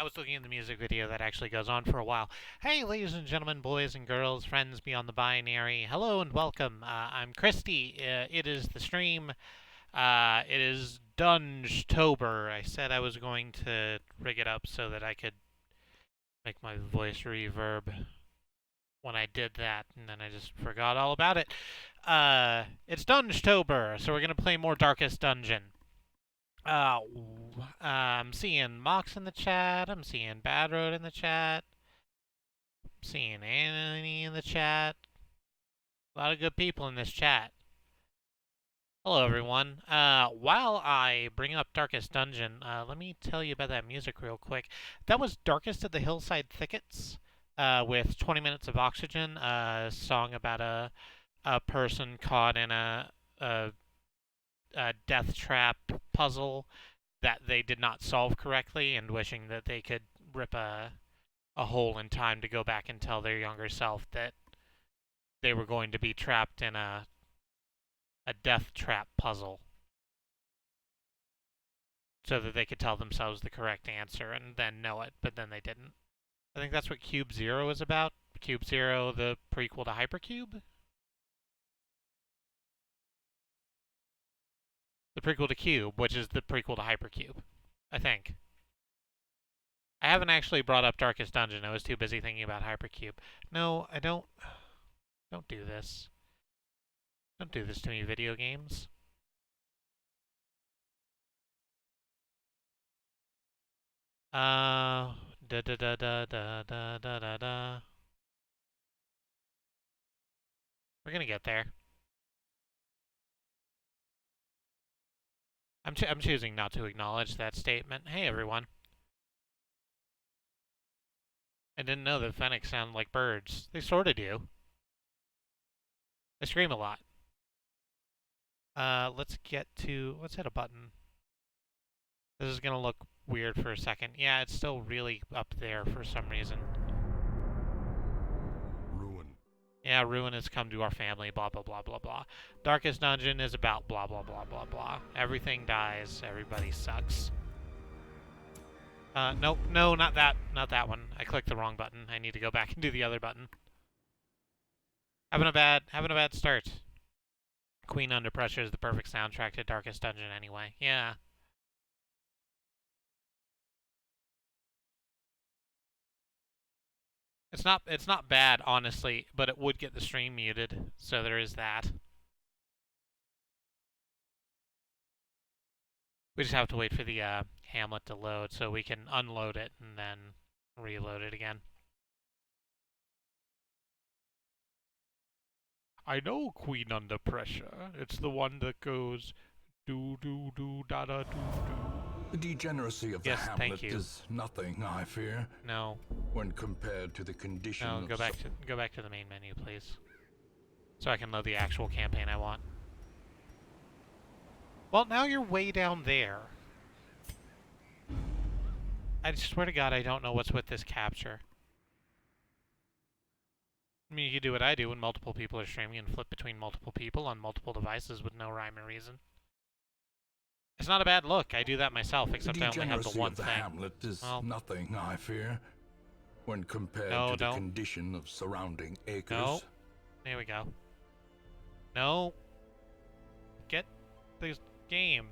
was looking at the music video that actually goes on for a while. Hey, ladies and gentlemen, boys and girls, friends beyond the binary. Hello and welcome. I'm Kristie. It is the stream. It is Dungetober. I said I was going to rig it up so that I could make my voice reverb when I did that, and then I just forgot all about it. It's Dungetober, so we're going to play more Darkest Dungeon. I'm seeing Mox in the chat. I'm seeing Bad Road in the chat. I'm seeing Annie in the chat. A lot of good people in this chat. Hello, everyone. While I bring up Darkest Dungeon, let me tell you about that music real quick. That was Darkest of the Hillside Thickets, with 20 Minutes of Oxygen, a song about a person caught in a death trap puzzle that they did not solve correctly, and wishing that they could rip a hole in time to go back and tell their younger self that they were going to be trapped in a death trap puzzle so that they could tell themselves the correct answer and then know it, but then they didn't. I think that's what Cube Zero is about. Cube Zero, the prequel to Hypercube? The prequel to Cube, which is the prequel to Hypercube, I think. I haven't actually brought up Darkest Dungeon. I was too busy thinking about Hypercube. No, I don't. Don't do this. Don't do this to me, video games. Da da da da da da da da da. We're gonna get there. I'm choosing not to acknowledge that statement. Hey, everyone. I didn't know that Fennecs sound like birds. They sorta do. They scream a lot. Let's hit a button. This is gonna look weird for a second. Yeah, it's still really up there for some reason. Ruin. Yeah, ruin has come to our family, blah, blah, blah, blah, blah. Darkest Dungeon is about blah, blah, blah, blah, blah. Everything dies, everybody sucks. Nope, no, not that one. I clicked the wrong button. I need to go back and do the other button. Having a bad start. Queen Under Pressure is the perfect soundtrack to Darkest Dungeon anyway. Yeah. It's not bad, honestly, but it would get the stream muted, so there is that. We just have to wait for the Hamlet to load so we can unload it and then reload it again. I know Queen Under Pressure. It's the one that goes do do do da da do do. The degeneracy of the Hamlet is nothing, I fear. No. When compared to the condition of... No, go back to the main menu, please. So I can load the actual campaign I want. Well, now you're way down there. I swear to God, I don't know what's with this capture. I mean, you could do what I do when multiple people are streaming and flip between multiple people on multiple devices with no rhyme or reason. It's not a bad look. I do that myself, except I only have the one thing. The Hamlet is nothing, I fear, when compared to the condition of surrounding acres. No. There we go. No. Get the game.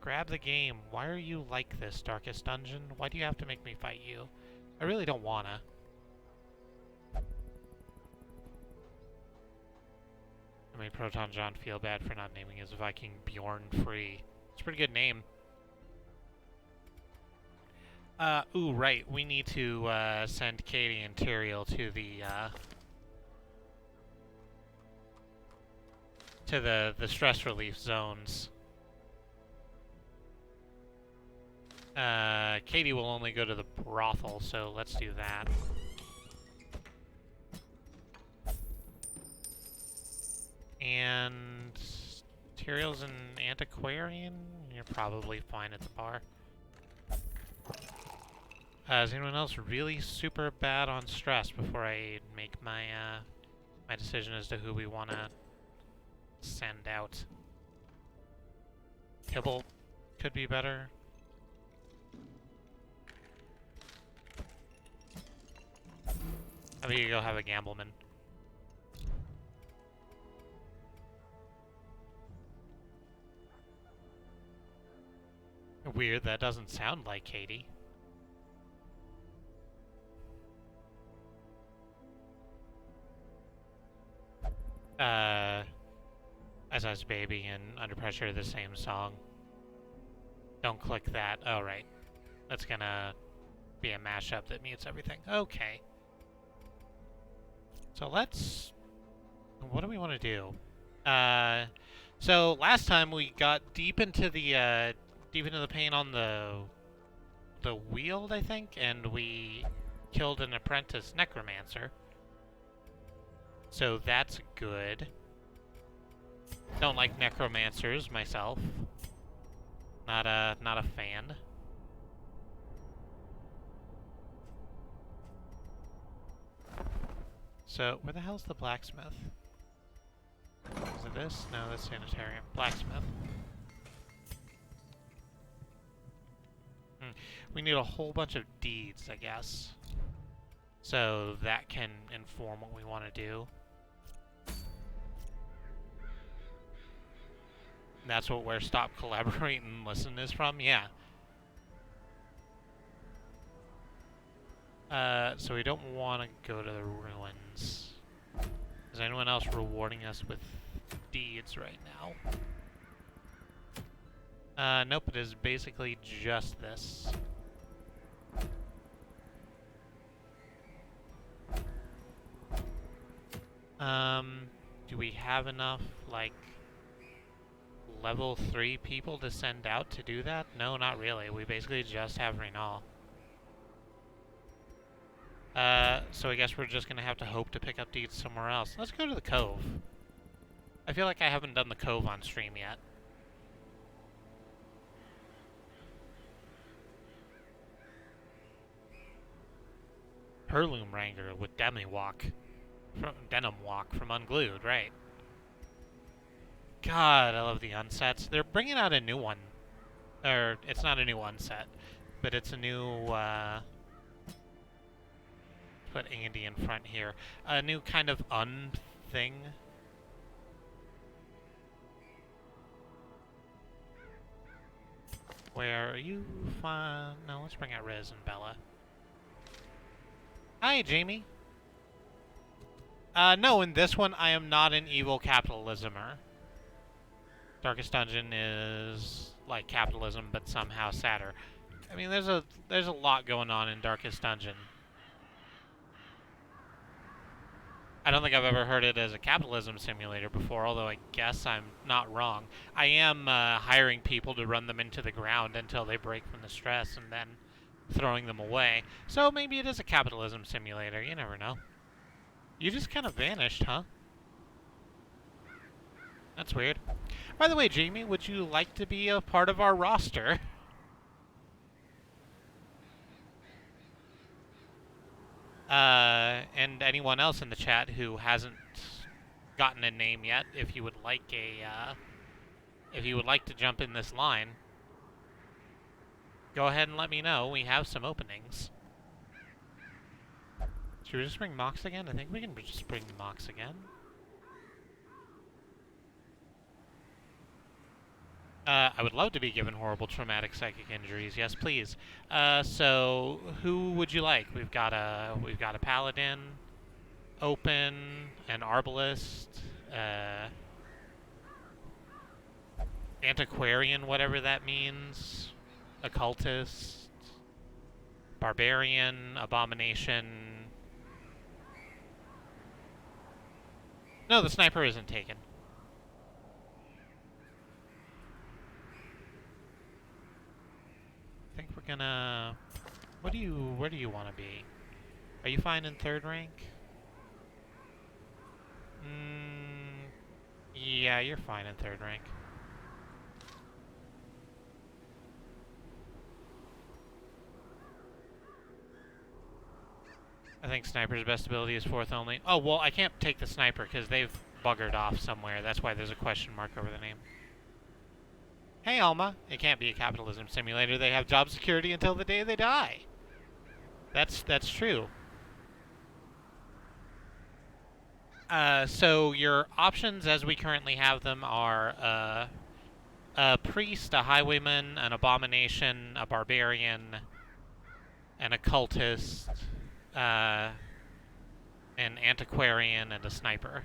Grab the game. Why are you like this, Darkest Dungeon? Why do you have to make me fight you? I really don't wanna. I made Proton John feel bad for not naming his Viking Bjorn Free. It's a pretty good name. Ooh, right. We need to send Katie and Tyrael to the stress relief zones. Katie will only go to the brothel, so let's do that. And Tyrael's an antiquarian? You're probably fine at the bar. Is anyone else really super bad on stress before I make my my decision as to who we want to send out? Kibble could be better. I'm gonna go have a gambleman. Weird, that doesn't sound like Katie. As I was baby and Under Pressure, the same song. Don't click that. Oh, right. That's gonna be a mashup that mutes everything. Okay. So let's... What do we want to do? So last time we got deep into the paint on the Weald, I think, and we killed an apprentice necromancer. So that's good. Don't like necromancers myself. Not a fan. So where the hell's the blacksmith? Is it this? No, that's sanitarium. Blacksmith. We need a whole bunch of deeds, I guess. So that can inform what we want to do. That's where Stop, Collaborate, and Listen is from? Yeah. So we don't want to go to the ruins. Is anyone else rewarding us with deeds right now? Nope, it is basically just this. Do we have enough, like, level 3 people to send out to do that? No, not really. We basically just have Renal. So I guess we're just gonna have to hope to pick up deeds somewhere else. Let's go to the Cove. I feel like I haven't done the Cove on stream yet. Heirloom Wrangler with Denim Walk from Unglued, right? God, I love the unsets. They're bringing out a new one. Or, it's not a new unset, but it's a new, put Andy in front here. A new kind of thing. Where are you? No, let's bring out Riz and Bella. Hi, Jamie. No, in this one, I am not an evil capitalismer. Darkest Dungeon is like capitalism, but somehow sadder. I mean, there's a lot going on in Darkest Dungeon. I don't think I've ever heard it as a capitalism simulator before, although I guess I'm not wrong. I am hiring people to run them into the ground until they break from the stress and then throwing them away. So maybe it is a capitalism simulator, you never know. You just kind of vanished, huh? That's weird. By the way, Jamie, would you like to be a part of our roster? And anyone else in the chat who hasn't gotten a name yet, if you would like to jump in this line, go ahead and let me know. We have some openings. Should we just bring Mox again? I think we can just bring Mox again. I would love to be given horrible traumatic psychic injuries. Yes, please. So who would you like? We've got a paladin, open, an arbalist, antiquarian, whatever that means, occultist, barbarian, abomination. No, the sniper isn't taken. I think we're gonna... where do you want to be? Are you fine in 3rd rank? Yeah, you're fine in 3rd rank. I think sniper's best ability is 4th only. Oh, well, I can't take the sniper because they've buggered off somewhere. That's why there's a question mark over the name. Hey, Alma. It can't be a capitalism simulator. They have job security until the day they die. That's true. So your options as we currently have them are a priest, a highwayman, an abomination, a barbarian, an occultist, uh, an antiquarian, and a sniper.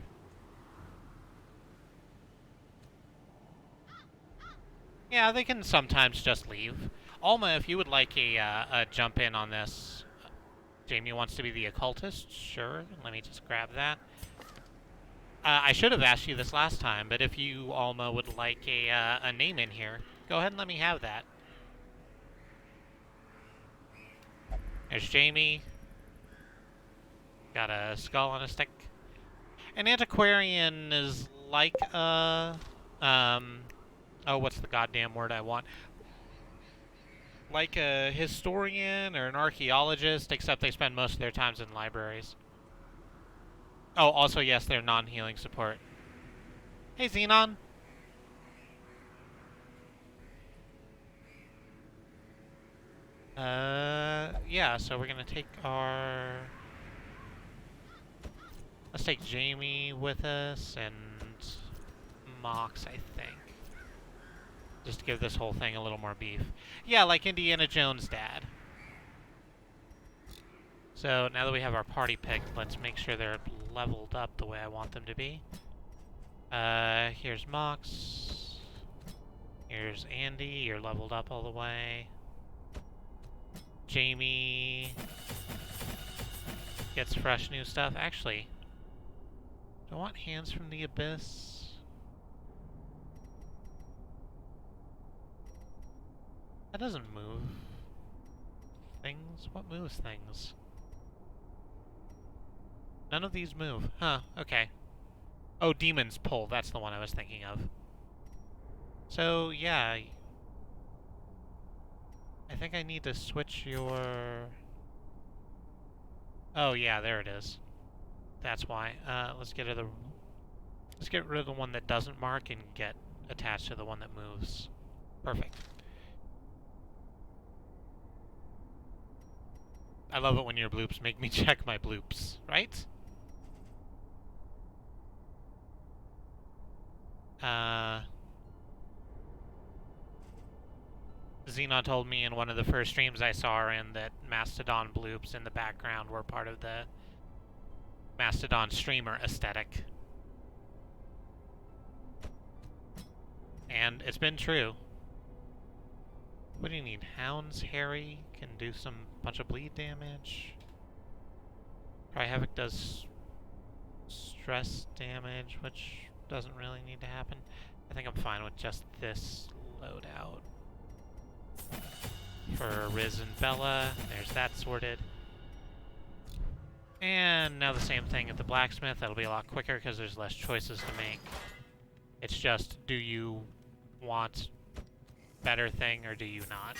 Yeah, they can sometimes just leave. Alma, if you would like a jump in on this, Jamie wants to be the occultist. Sure, let me just grab that. I should have asked you this last time, but if you, Alma, would like a name in here, go ahead and let me have that. There's Jamie. Got a skull on a stick. An antiquarian is like oh, what's the goddamn word I want? Like a historian or an archaeologist, except they spend most of their times in libraries. Oh, also, yes, they're non-healing support. Hey, Xenon. Yeah, so we're gonna take our... Let's take Jamie with us, and Mox, I think. Just to give this whole thing a little more beef. Yeah, like Indiana Jones' dad. So, now that we have our party picked, let's make sure they're leveled up the way I want them to be. Here's Mox. Here's Andy, you're leveled up all the way. Jamie gets fresh new stuff. Actually, do I want Hands from the Abyss? That doesn't move things. What moves things? None of these move. Huh, okay. Oh, Demon's Pull. That's the one I was thinking of. So, yeah. I think I need to switch your... Oh, yeah, there it is. That's why. Let's get rid of the one that doesn't mark and get attached to the one that moves. Perfect. I love it when your bloops make me check my bloops, right? Xenon told me in one of the first streams I saw her in that Mastodon bloops in the background were part of the Mastodon streamer aesthetic. And it's been true. What do you need? Hound's Harry can do some bunch of bleed damage. Cry Havoc does stress damage, which doesn't really need to happen. I think I'm fine with just this loadout. For Riz and Bella, there's that sorted. And now the same thing at the blacksmith. That'll be a lot quicker because there's less choices to make. It's just, do you want better thing or do you not?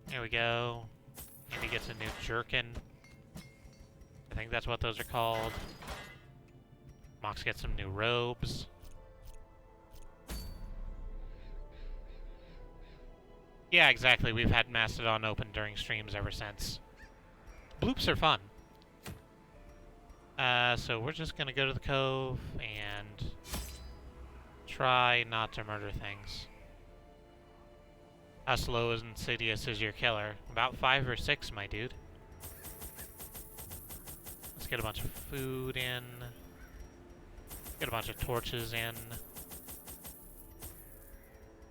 There we go. Andy gets a new jerkin. I think that's what those are called. Mox gets some new robes. Yeah, exactly. We've had Mastodon open during streams ever since. Bloops are fun. So we're just gonna go to the cove and try not to murder things. How slow and insidious is your killer? About 5 or 6, my dude. Let's get a bunch of food in. Get a bunch of torches in.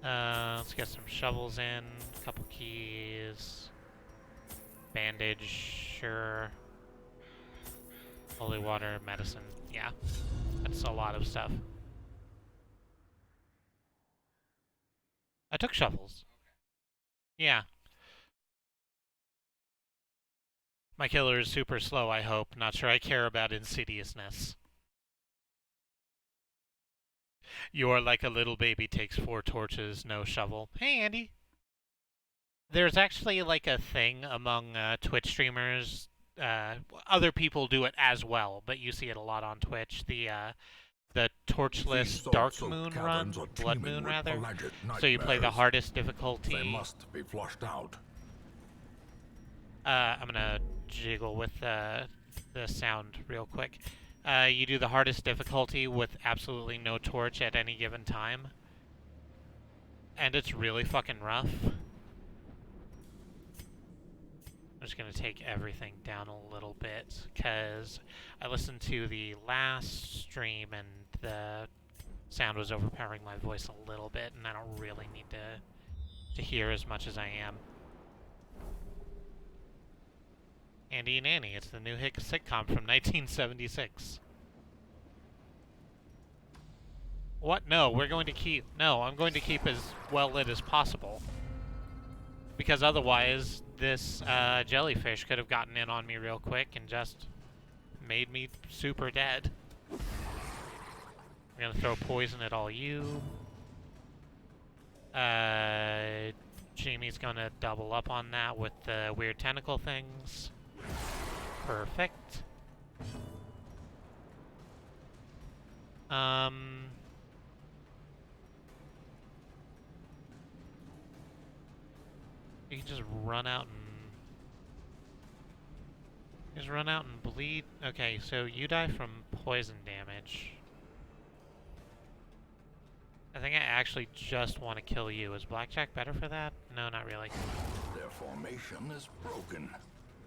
Let's get some shovels in. A couple keys. Bandage, sure. Holy water, medicine. Yeah, that's a lot of stuff. I took shovels. Yeah. My killer is super slow, I hope. Not sure I care about insidiousness. You're like a little baby takes 4 torches, no shovel. Hey, Andy. There's actually like a thing among Twitch streamers. Other people do it as well, but you see it a lot on Twitch. The torchless Dark Moon run, Blood Moon rather. So you play the hardest difficulty. They must be flushed out. I'm gonna jiggle with the sound real quick. You do the hardest difficulty with absolutely no torch at any given time. And it's really fucking rough. I'm just gonna take everything down a little bit, because I listened to the last stream and the sound was overpowering my voice a little bit, and I don't really need to hear as much as I am. Andy and Annie, it's the new hit sitcom from 1976. What? No, we're going to keep... No, I'm going to keep as well lit as possible. Because otherwise, this jellyfish could have gotten in on me real quick and just made me super dead. I'm gonna throw poison at all you. Jamie's gonna double up on that with the weird tentacle things. Perfect. You can just run out and bleed. Okay, so you die from poison damage. I think I actually just want to kill you. Is Blackjack better for that? No, not really. Their formation is broken.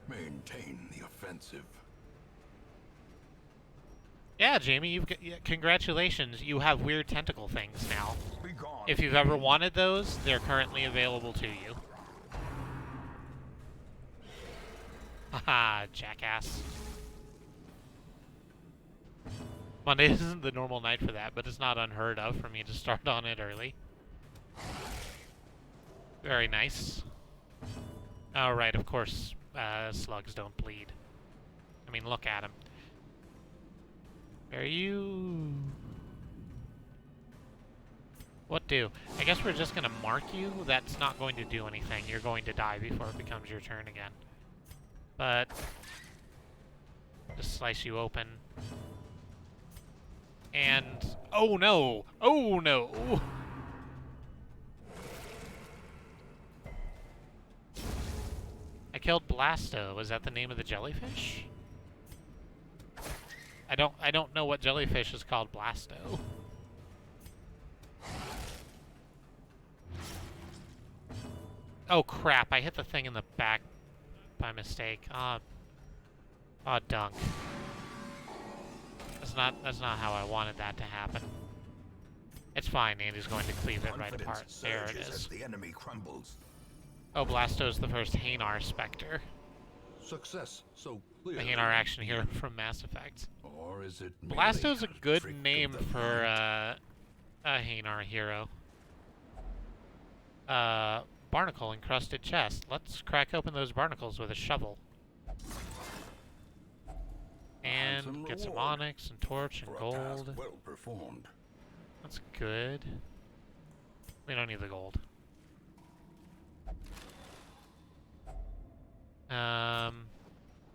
Maintain the offensive. Yeah, Jamie, congratulations. You have weird tentacle things now. If you've ever wanted those, they're currently available to you. Haha, jackass. Monday isn't the normal night for that, but it's not unheard of for me to start on it early. Very nice. Oh, right, of course, slugs don't bleed. I mean, look at him. Are you... What do? I guess we're just gonna mark you. That's not going to do anything. You're going to die before it becomes your turn again. But... just slice you open. And... oh no! Oh no! I killed Blasto. Was that the name of the jellyfish? I don't know what jellyfish is called Blasto. Oh crap, I hit the thing in the back by mistake. Oh, dunk. That's not how I wanted that to happen. It's fine, Andy's going to cleave it right apart. There it is. The enemy crumbles. Oh, Blasto's the first Hanar Spectre. Success so The clear. Hanar action hero from Mass Effect. Or is it Blasto's a good name for a Hanar hero. Barnacle encrusted chest. Let's crack open those barnacles with a shovel. And get some onyx and torch and gold. Well performed. That's good. We don't need the gold.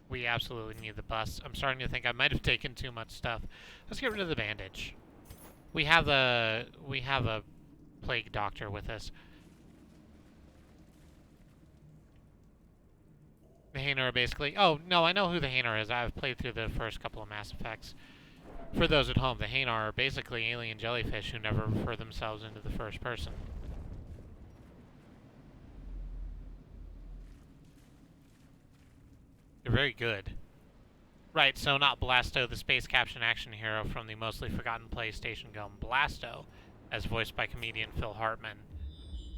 We absolutely need the bus. I'm starting to think I might have taken too much stuff. Let's get rid of the bandage. We have a plague doctor with us. The Hanar are basically... oh, no, I know who the Hanar is. I've played through the first couple of Mass Effects. For those at home, the Hanar are basically alien jellyfish who never refer themselves into the first person. They're very good. Right, so not Blasto, the space caption action hero from the mostly forgotten PlayStation game Blasto, as voiced by comedian Phil Hartman,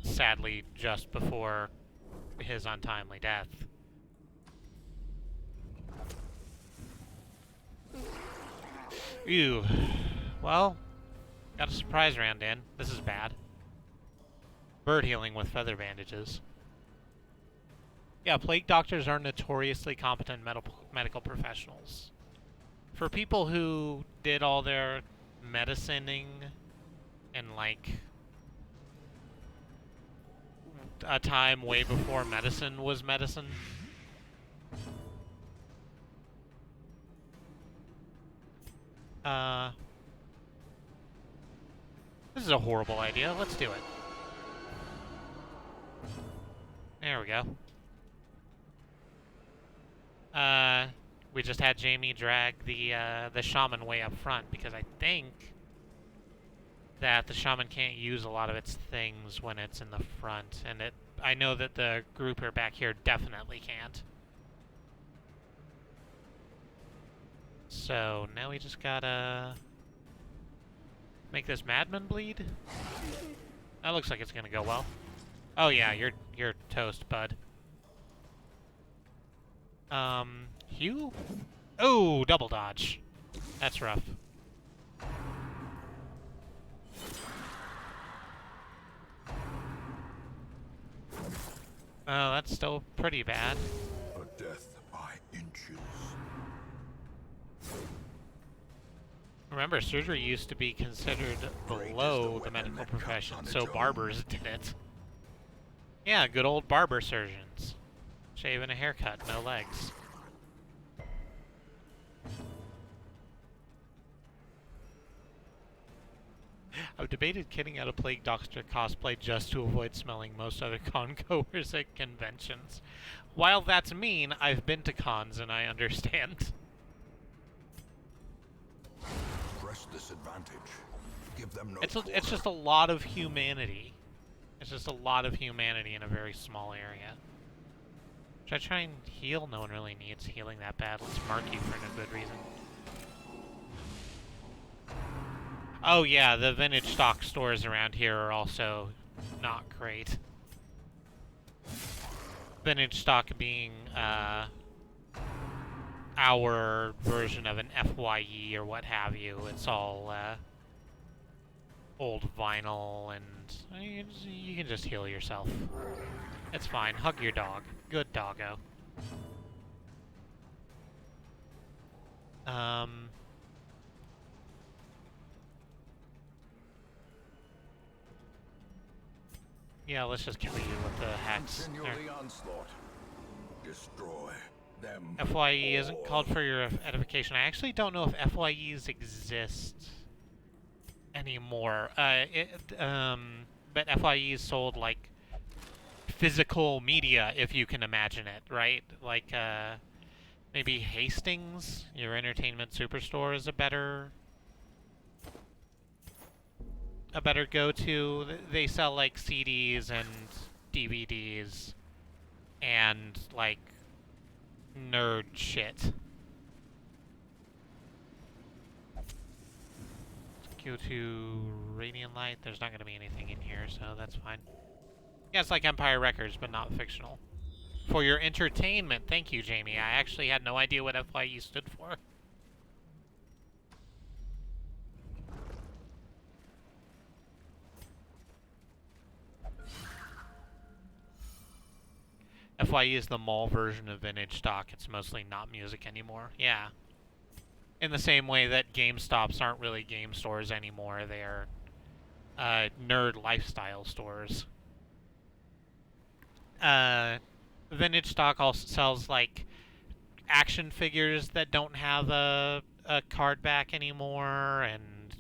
sadly just before his untimely death. Ew. Well, got a surprise round in. This is bad. Bird healing with feather bandages. Yeah, plague doctors are notoriously competent medical professionals. For people who did all their medicining in, like, a time way before medicine was medicine. This is a horrible idea. Let's do it. There we go. We just had Jamie drag the shaman way up front because I think that the shaman can't use a lot of its things when it's in the front, and I know that the grouper back here definitely can't. So now we just gotta make this madman bleed. That looks like it's gonna go well. Oh yeah, you're toast, bud. Hugh? Oh, double dodge. That's rough. Oh, that's still pretty bad. A death by inches. Remember, surgery used to be considered below the medical profession, so barbers did it. Yeah, good old barber surgeons. Shave and a haircut, no legs. I've debated kitting out a Plague Doctor cosplay just to avoid smelling most other con goers at conventions. While that's mean, I've been to cons and I understand. Press this advantage. Give them no it's just a lot of humanity. It's just a lot of humanity in a very small area. Should I try and heal? No one really needs healing that bad. Let's mark you for no good reason. Oh yeah, the vintage stock stores around here are also not great. Vintage stock being our version of an FYE or what have you. It's all old vinyl, and you can just heal yourself. It's fine. Hug your dog. Good doggo. Yeah, let's just kill you with the hacks. Continue the onslaught. Destroy them. FYE isn't called for your edification. I actually don't know if FYEs exist anymore. But FYEs sold like physical media, if you can imagine it, right? Like maybe Hastings, your entertainment superstore, is a better go-to. They sell like CDs and DVDs and like nerd shit. Let's go to Radiant Light. There's not going to be anything in here, so that's fine. Yeah, it's like Empire Records, but not fictional. For your entertainment. Thank you, Jamie. I actually had no idea what FYE stood for. FYE is the mall version of vintage stock. It's mostly not music anymore. Yeah. In the same way that GameStops aren't really game stores anymore. They're nerd lifestyle stores. Vintage stock also sells like action figures that don't have a card back anymore, and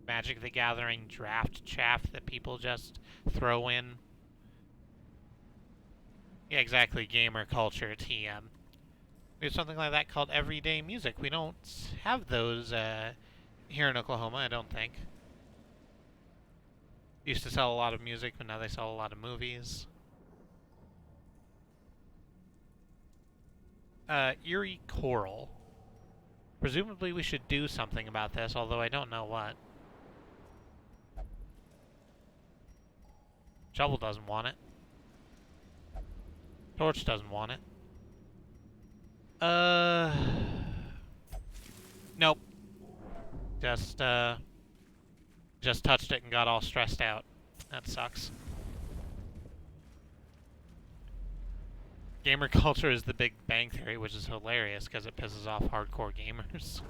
Magic the Gathering draft chaff that people just throw in. Yeah, exactly. Gamer culture, TM. We have something like that called everyday music. We don't have those here in Oklahoma, I don't think. Used to sell a lot of music, but now they sell a lot of movies. Eerie Coral. Presumably we should do something about this, although I don't know what. Shovel doesn't want it. Torch doesn't want it. Nope. Just touched it and got all stressed out. That sucks. Gamer culture is the Big Bang Theory, which is hilarious because it pisses off hardcore gamers.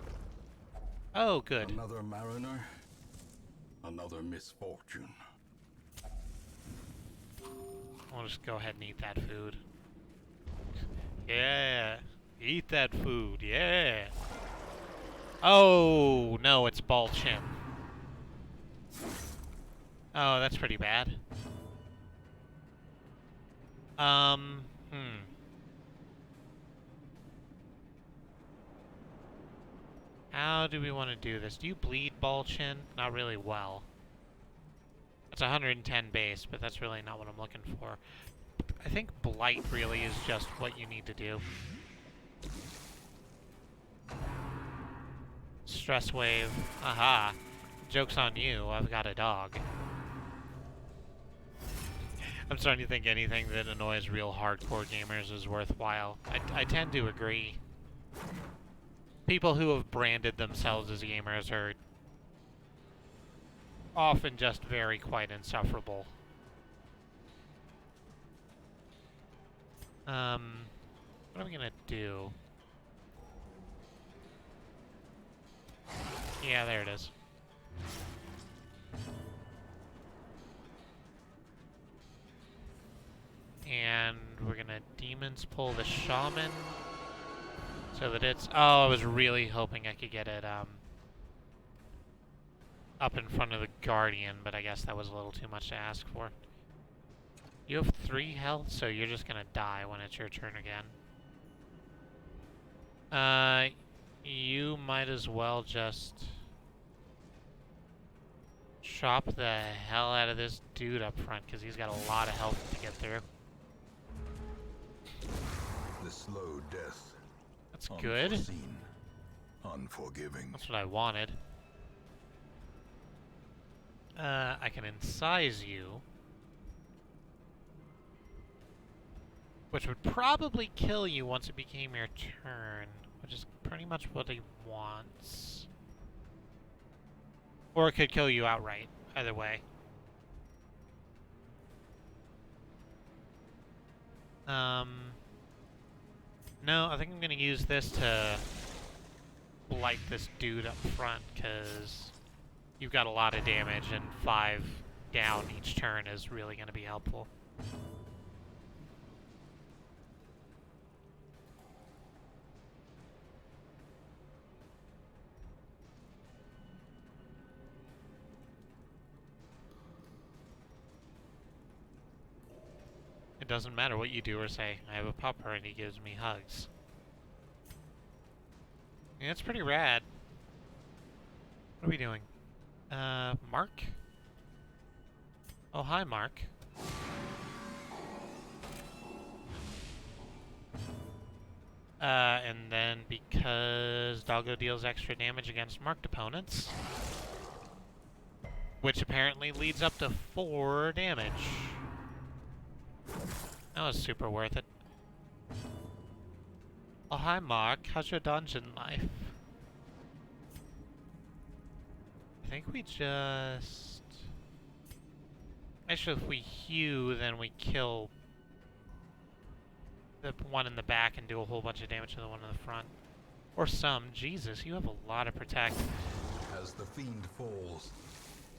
Oh, good. Another mariner, another misfortune. I'll just go ahead and eat that food. Yeah, eat that food, yeah. Oh, no, it's ball chin. Oh, that's pretty bad. How do we want to do this? Do you bleed, Balchin? Not really well. That's 110 base, but that's really not what I'm looking for. I think Blight really is just what you need to do. Stress wave. Aha. Joke's on you, I've got a dog. I'm starting to think anything that annoys real hardcore gamers is worthwhile. I tend to agree. People who have branded themselves as gamers are often just very quite insufferable. What are we gonna do? Yeah, there it is. And we're gonna demons pull the shaman so that it's... Oh, I was really hoping I could get it up in front of the guardian, but I guess that was a little too much to ask for. You have 3 health, so you're just gonna die when it's your turn again. You might as well just chop the hell out of this dude up front, because he's got a lot of health to get through. The slow death. That's good. Unforeseen, unforgiving. That's what I wanted. I can incise you, which would probably kill you once it became your turn, which is pretty much what he wants. Or it could kill you outright, either way. No, I think I'm gonna use this to blight this dude up front, because you've got a lot of damage, and 5 down each turn is really gonna be helpful. It doesn't matter what you do or say. I have a pupper and he gives me hugs. Yeah, it's pretty rad. What are we doing? Mark? Oh, hi, Mark. And then because Doggo deals extra damage against marked opponents, which apparently leads up to 4 damage. That was super worth it. Oh, hi, Mark. How's your dungeon life? I think we just... Actually, if we hew, then we kill the one in the back and do a whole bunch of damage to the one in the front. Or some. Jesus, you have a lot of protect. As the fiend falls,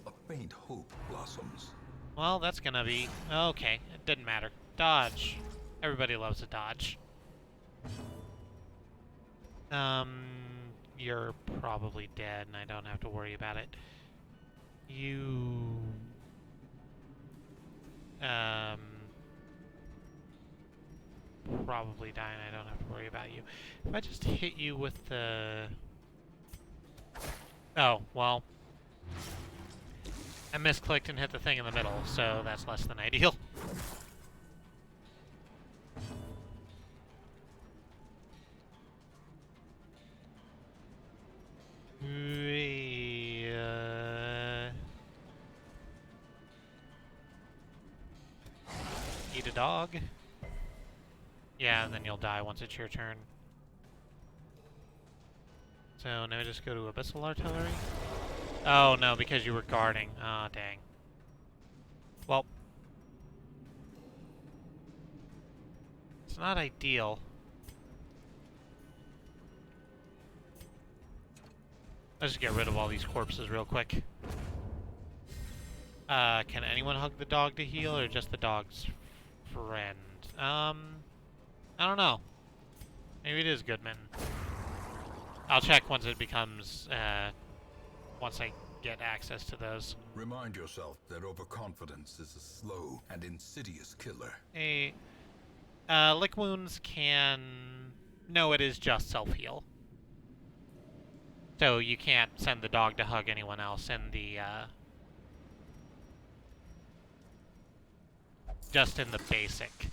a faint hope blossoms. Well, that's gonna be... Okay, it didn't matter. Dodge. Everybody loves a dodge. You're probably dead, and I don't have to worry about it. You... probably die, and I don't have to worry about you. If I just hit you with the... Oh, well... I misclicked and hit the thing in the middle, so that's less than ideal. Eat a dog. Yeah, and then you'll die once it's your turn. So now just go to Abyssal Artillery. Oh no, because you were guarding. Ah, dang. Well, it's not ideal. Let's just get rid of all these corpses real quick. Can anyone hug the dog to heal, or just the dog's friend? I don't know. Maybe it is Goodman. I'll check once it becomes, once I get access to those. Remind yourself that overconfidence is a slow and insidious killer. Hey, lick wounds can... No, it is just self-heal. So you can't send the dog to hug anyone else in the, just in the basic.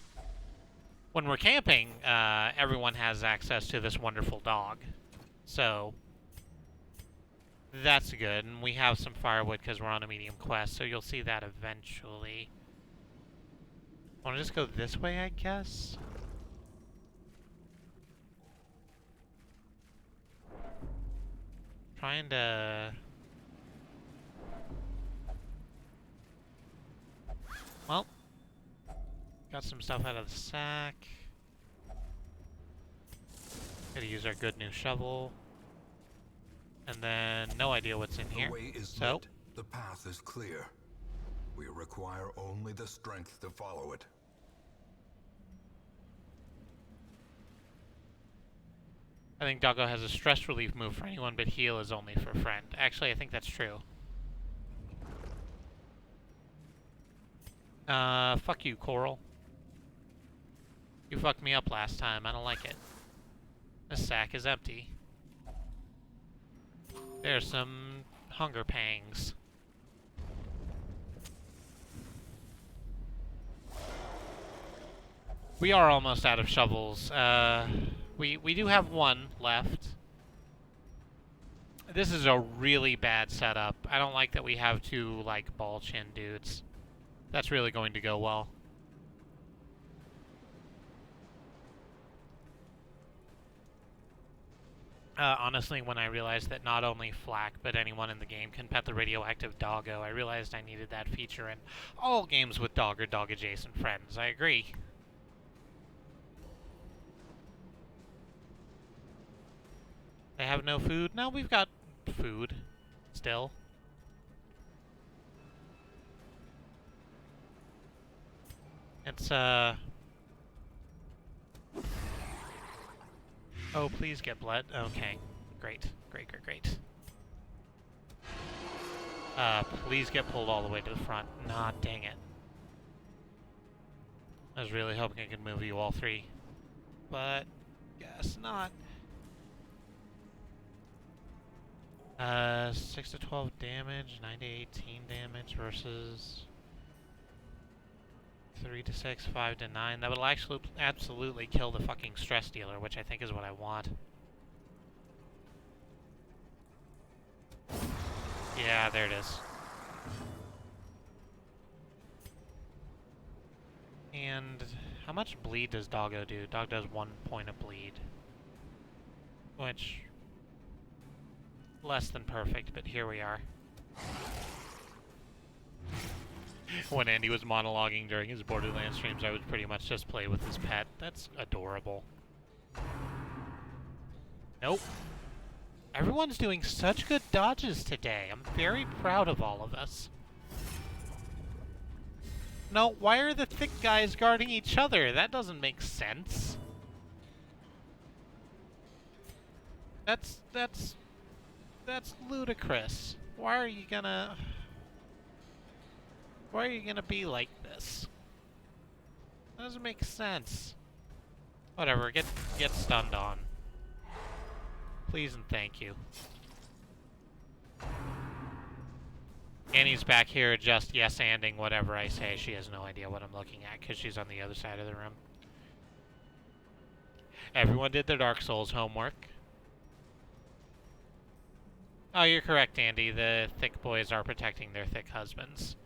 When we're camping, everyone has access to this wonderful dog. So that's good, and we have some firewood because we're on a medium quest, so you'll see that eventually. Want to just go this way, I guess? Trying to... Well, got some stuff out of the sack. Gotta use our good new shovel. And then, no idea what's in here. The way is lit. The path is clear. We require only the strength to follow it. I think Doggo has a stress relief move for anyone, but heal is only for friend. Actually, I think that's true. Fuck you, Coral. You fucked me up last time. I don't like it. This sack is empty. There's some hunger pangs. We are almost out of shovels. We do have one left. This is a really bad setup. I don't like that we have two, like, ball chin dudes. That's really going to go well. Honestly, when I realized that not only Flack, but anyone in the game can pet the radioactive doggo, I realized I needed that feature in all games with dog or dog-adjacent friends. I agree. They have no food? No, we've got food. Still. It's, Oh, please get blood. Okay. Great. Great, great, great. Please get pulled all the way to the front. Nah, dang it. I was really hoping I could move you all three. But, guess not. 6 to 12 damage, 9 to 18 damage versus 3 to 6, 5 to 9. That will actually absolutely kill the fucking stress dealer, which I think is what I want. Yeah, there it is. And how much bleed does Doggo do? Dog does 1 point of bleed. Which, less than perfect, but here we are. When Andy was monologuing during his Borderlands streams, I would pretty much just play with his pet. That's adorable. Nope. Everyone's doing such good dodges today. I'm very proud of all of us. No, why are the thick guys guarding each other? That doesn't make sense. That's ludicrous. Why are you gonna be like this? That doesn't make sense. Whatever, get stunned on. Please and thank you. Annie's back here just yes-anding whatever I say. She has no idea what I'm looking at because she's on the other side of the room. Everyone did their Dark Souls homework. Oh, you're correct, Andy. The thick boys are protecting their thick husbands.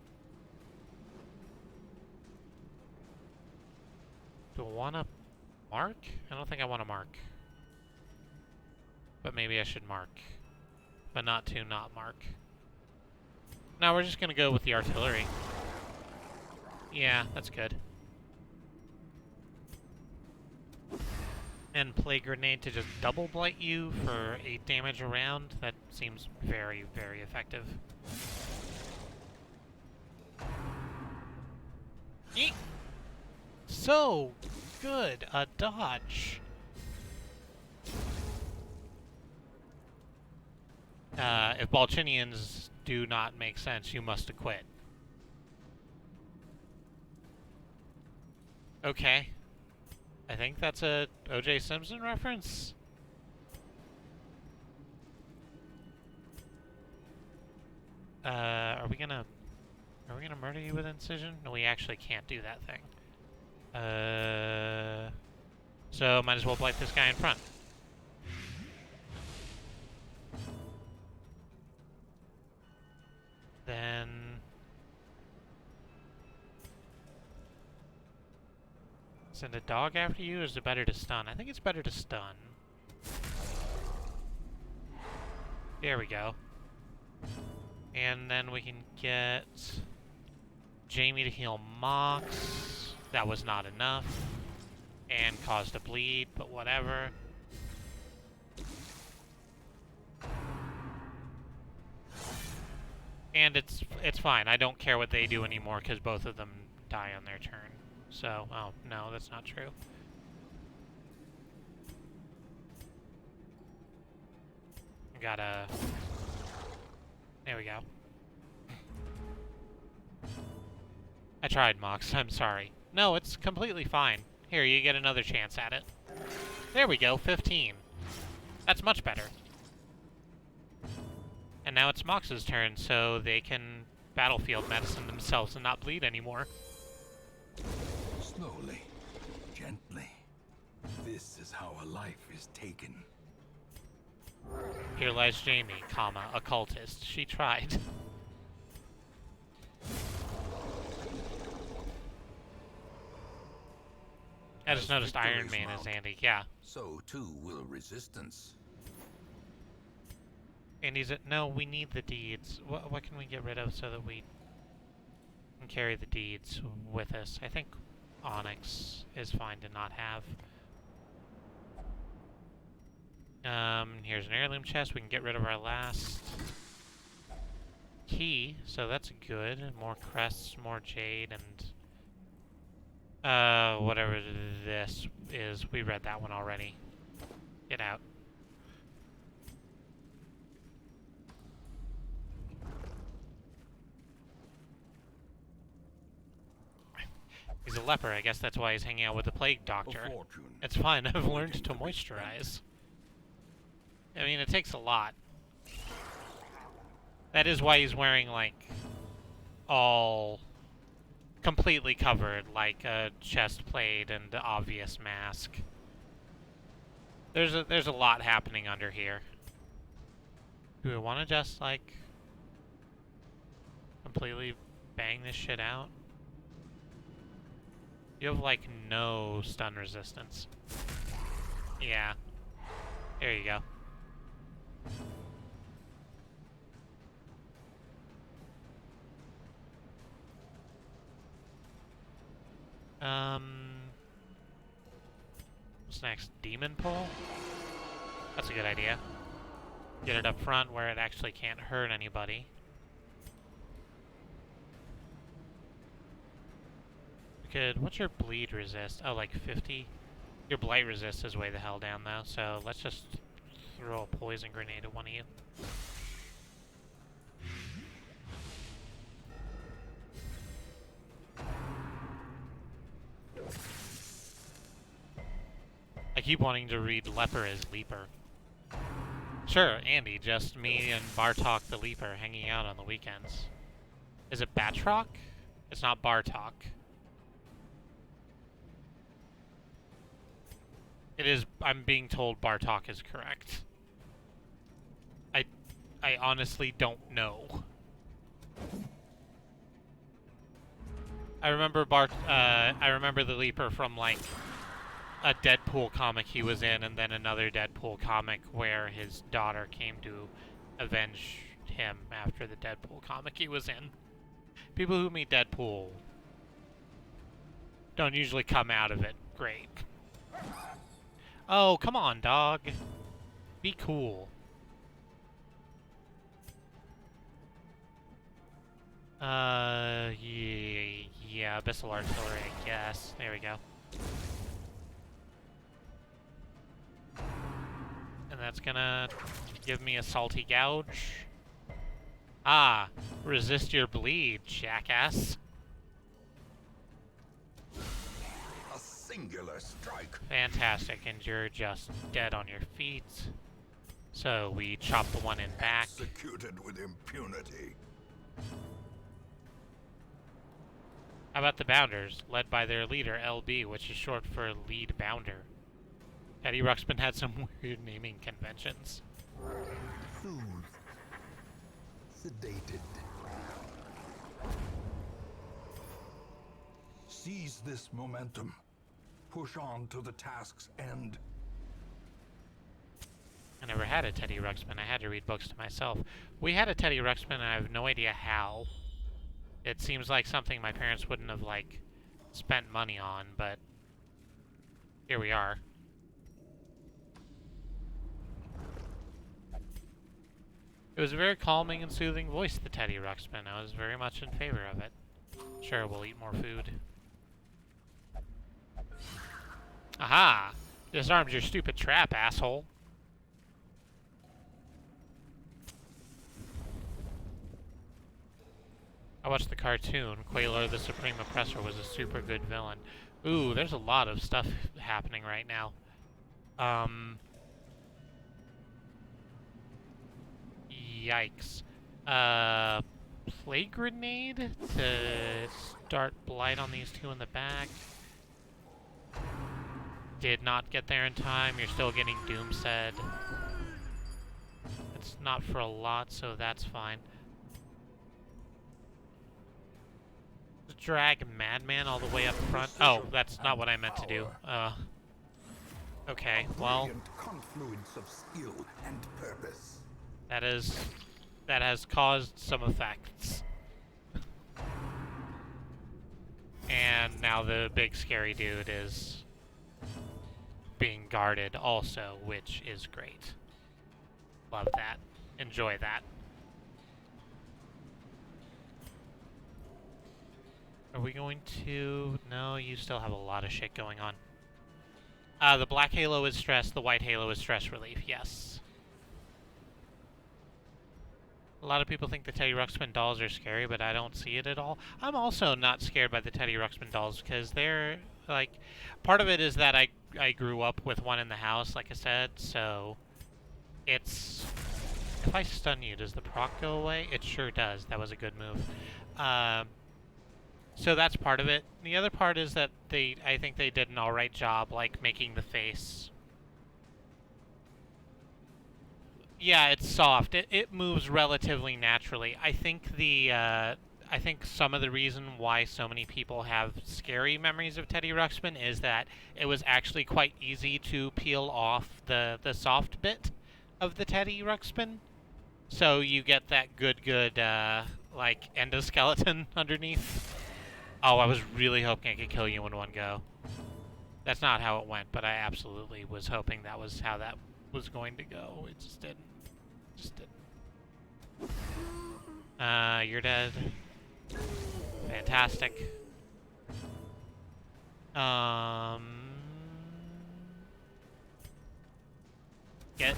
Do I want to mark? I don't think I want to mark. But maybe I should mark. But not to not mark. No, we're just going to go with the artillery. Yeah, that's good. And play grenade to just double blight you for 8 damage around. That seems very, very effective. Yeet! So good a dodge. If Balchinians do not make sense, you must acquit. Okay. I think that's a O.J. Simpson reference. Are we gonna murder you with incision? No, we actually can't do that thing. So might as well blight this guy in front. Then send a dog after you, or is it better to stun? I think it's better to stun. There we go. And then we can get Jamie to heal Mox. That was not enough. And caused a bleed, but whatever. And it's fine. I don't care what they do anymore because both of them die on their turn. So, oh, no, that's not true. Gotta... There we go. I tried, Mox. I'm sorry. No, it's completely fine. Here, you get another chance at it. There we go, 15. That's much better. And now it's Mox's turn, so they can battlefield medicine themselves and not bleed anymore. Slowly, gently. This is how a life is taken. Here lies Jamie, comma, occultist. She tried. I just noticed Iron Man is Andy, yeah. So too will resistance. Andy's at, no, we need the deeds. What can we get rid of so that we can carry the deeds with us? I think Onyx is fine to not have. Here's an heirloom chest. We can get rid of our last key, so that's good. More crests, more jade, and whatever this is. We read that one already. Get out. He's a leper. I guess that's why he's hanging out with the plague doctor. It's fine. I've learned to moisturize. I mean, it takes a lot. That is why he's wearing, like, all completely covered, like a chest plate and the obvious mask. There's a lot happening under here. Do we want to just, like, completely bang this shit out? You have, like, no stun resistance. Yeah. There you go. What's next? Demon pull? That's a good idea. Get it up front where it actually can't hurt anybody. Good. What's your bleed resist? Oh, like 50? Your blight resist is way the hell down, though, so let's just throw a poison grenade at one of you. I keep wanting to read Leper as Leaper. Sure, Andy, just me and Bartok the Leaper hanging out on the weekends. Is it Batroc? It's not Bartok. It is, I'm being told Bartok is correct. I honestly don't know. I remember I remember the Leaper from, like, a Deadpool comic he was in, and then another Deadpool comic where his daughter came to avenge him after the Deadpool comic he was in. People who meet Deadpool don't usually come out of it great. Oh, come on, dog. Be cool. Yeah, Abyssal Artillery, I guess. There we go. And that's gonna give me a Salty Gouge. Ah, resist your bleed, jackass. A singular strike. Fantastic, and you're just dead on your feet. So we chop the one in back. Executed with impunity. How about the Bounders, led by their leader, LB, which is short for Lead Bounder? Teddy Ruxpin had some weird naming conventions. Soothed. Sedated. Seize this momentum. Push on to the task's end. I never had a Teddy Ruxpin. I had to read books to myself. We had a Teddy Ruxpin, and I have no idea how. It seems like something my parents wouldn't have, like, spent money on, but here we are. It was a very calming and soothing voice, the Teddy Ruxpin. I was very much in favor of it. Sure, we'll eat more food. Aha! Disarmed your stupid trap, asshole. I watched the cartoon. Quayler, the Supreme Oppressor, was a super good villain. Ooh, there's a lot of stuff happening right now. Yikes. Plague Grenade to start Blight on these two in the back. Did not get there in time. You're still getting Doomset. It's not for a lot, so that's fine. Drag Madman all the way up front. Oh, that's not what I meant to do. Okay, well, Confluence of skill and purpose. that has caused some effects. And now the big scary dude is being guarded also, which is great. Love that. Enjoy that. Are we going to... No, you still have a lot of shit going on. The black halo is stress, the white halo is stress relief, yes. A lot of people think the Teddy Ruxpin dolls are scary, but I don't see it at all. I'm also not scared by the Teddy Ruxpin dolls, because they're, like... Part of it is that I grew up with one in the house, like I said, so... It's... If I stun you, does the proc go away? It sure does. That was a good move. So that's part of it. The other part is that I think they did an alright job, like, making the face. Yeah, it's soft. It moves relatively naturally. I think I think some of the reason why so many people have scary memories of Teddy Ruxpin is that it was actually quite easy to peel off the soft bit of the Teddy Ruxpin. So you get that good, like, endoskeleton underneath. Oh, I was really hoping I could kill you in one go. That's not how it went, but I absolutely was hoping that was how that was going to go. It just didn't. Just didn't. You're dead. Fantastic. Get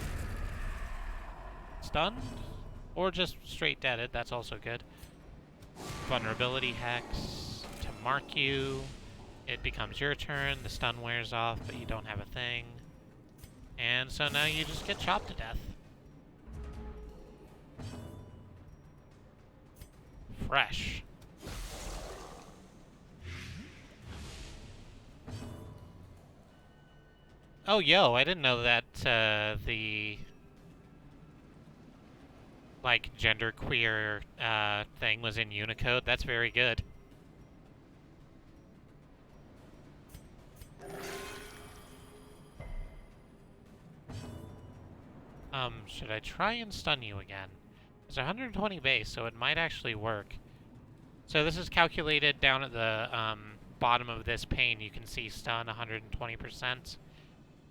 stunned? Or just straight deaded, that's also good. Vulnerability hex. To mark you, it becomes your turn, the stun wears off, but you don't have a thing. And so now you just get chopped to death. Fresh. Oh, yo, I didn't know that the like genderqueer thing was in Unicode. That's very good. Should I try and stun you again? It's 120 base, so it might actually work. So this is calculated down at the bottom of this pane. You can see stun 120%.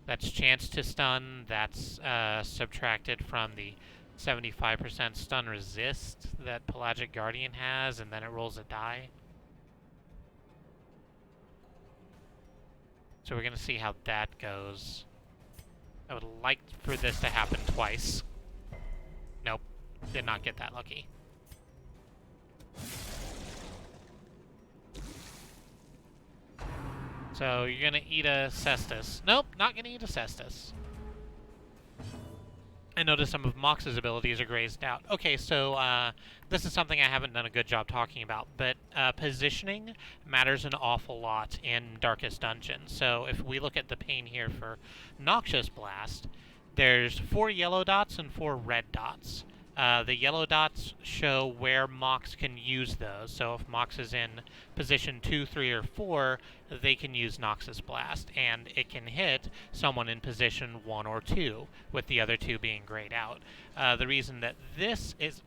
That's chance to stun. That's subtracted from the 75% stun resist that Pelagic Guardian has, and then it rolls a die. So we're going to see how that goes. I would like for this to happen twice. Nope, did not get that lucky. So you're going to eat a Cestus. Nope, not going to eat a Cestus. I noticed some of Mox's abilities are grazed out. Okay, so this is something I haven't done a good job talking about, but positioning matters an awful lot in Darkest Dungeon. So if we look at the pane here for Noxious Blast, there's 4 yellow dots and 4 red dots. The yellow dots show where Mox can use those. So if Mox is in position 2, 3, or 4, they can use Noxious Blast, and it can hit someone in position 1 or 2, with the other 2 being grayed out. The reason that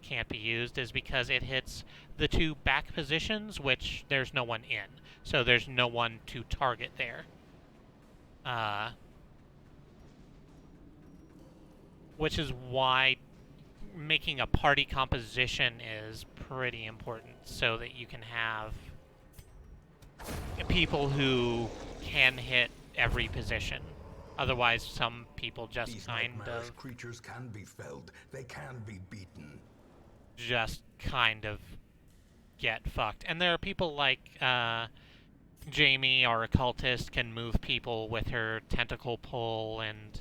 can't be used is because it hits the 2 back positions, which there's no one in. So there's no one to target there. Which is why making a party composition is pretty important, so that you can have people who can hit every position. Otherwise, some people just These kind nightmarish of creatures can be felled. They can be beaten. just kind of get fucked. And there are people like Jamie, our occultist, can move people with her tentacle pull, and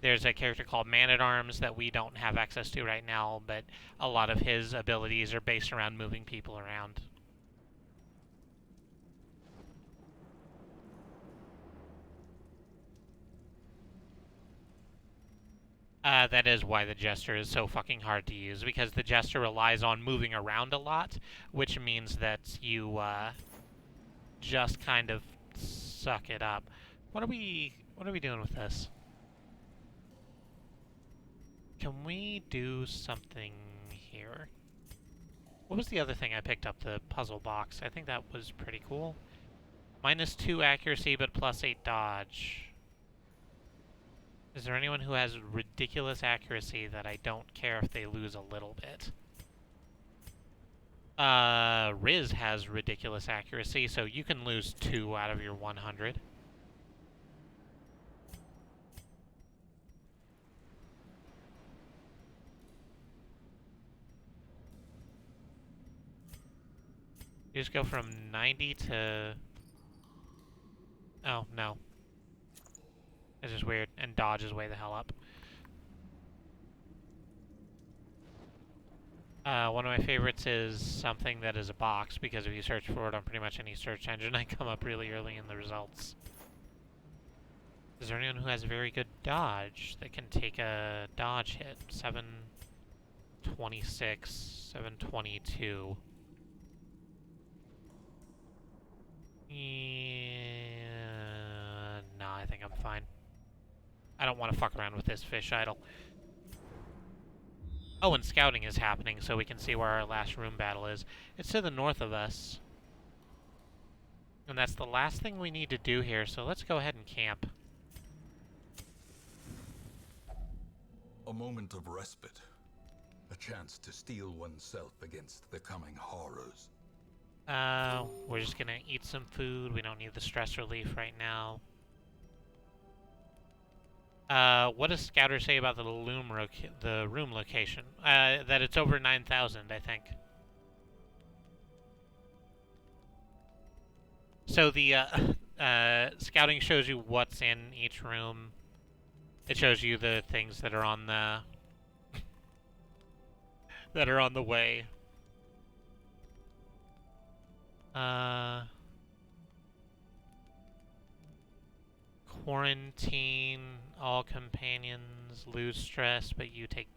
there's a character called Man-at-Arms that we don't have access to right now, but a lot of his abilities are based around moving people around. That is why the Jester is so fucking hard to use, because the Jester relies on moving around a lot, which means that you just kind of suck it up. What are we doing with this? Can we do something here? What was the other thing I picked up? The puzzle box. I think that was pretty cool. -2 accuracy, but +8 dodge. Is there anyone who has ridiculous accuracy that I don't care if they lose a little bit? Riz has ridiculous accuracy, so you can lose 2 out of your 100. You just go from 90 to... Oh, no. It's just weird, and dodge is way the hell up. One of my favorites is something that is a box, because if you search for it on pretty much any search engine, I come up really early in the results. Is there anyone who has very good dodge that can take a dodge hit? 726, 722. Nah, I think I'm fine. I don't want to fuck around with this fish idol. Oh, and scouting is happening, so we can see where our last room battle is. It's to the north of us. And that's the last thing we need to do here, so let's go ahead and camp. A moment of respite. A chance to steel oneself against the coming horrors. We're just gonna eat some food. We don't need the stress relief right now. What does Scouter say about the room location? That it's over 9,000, I think. So the scouting shows you what's in each room. It shows you the things that are on the that are on the way. Quarantine, all companions lose stress, but you take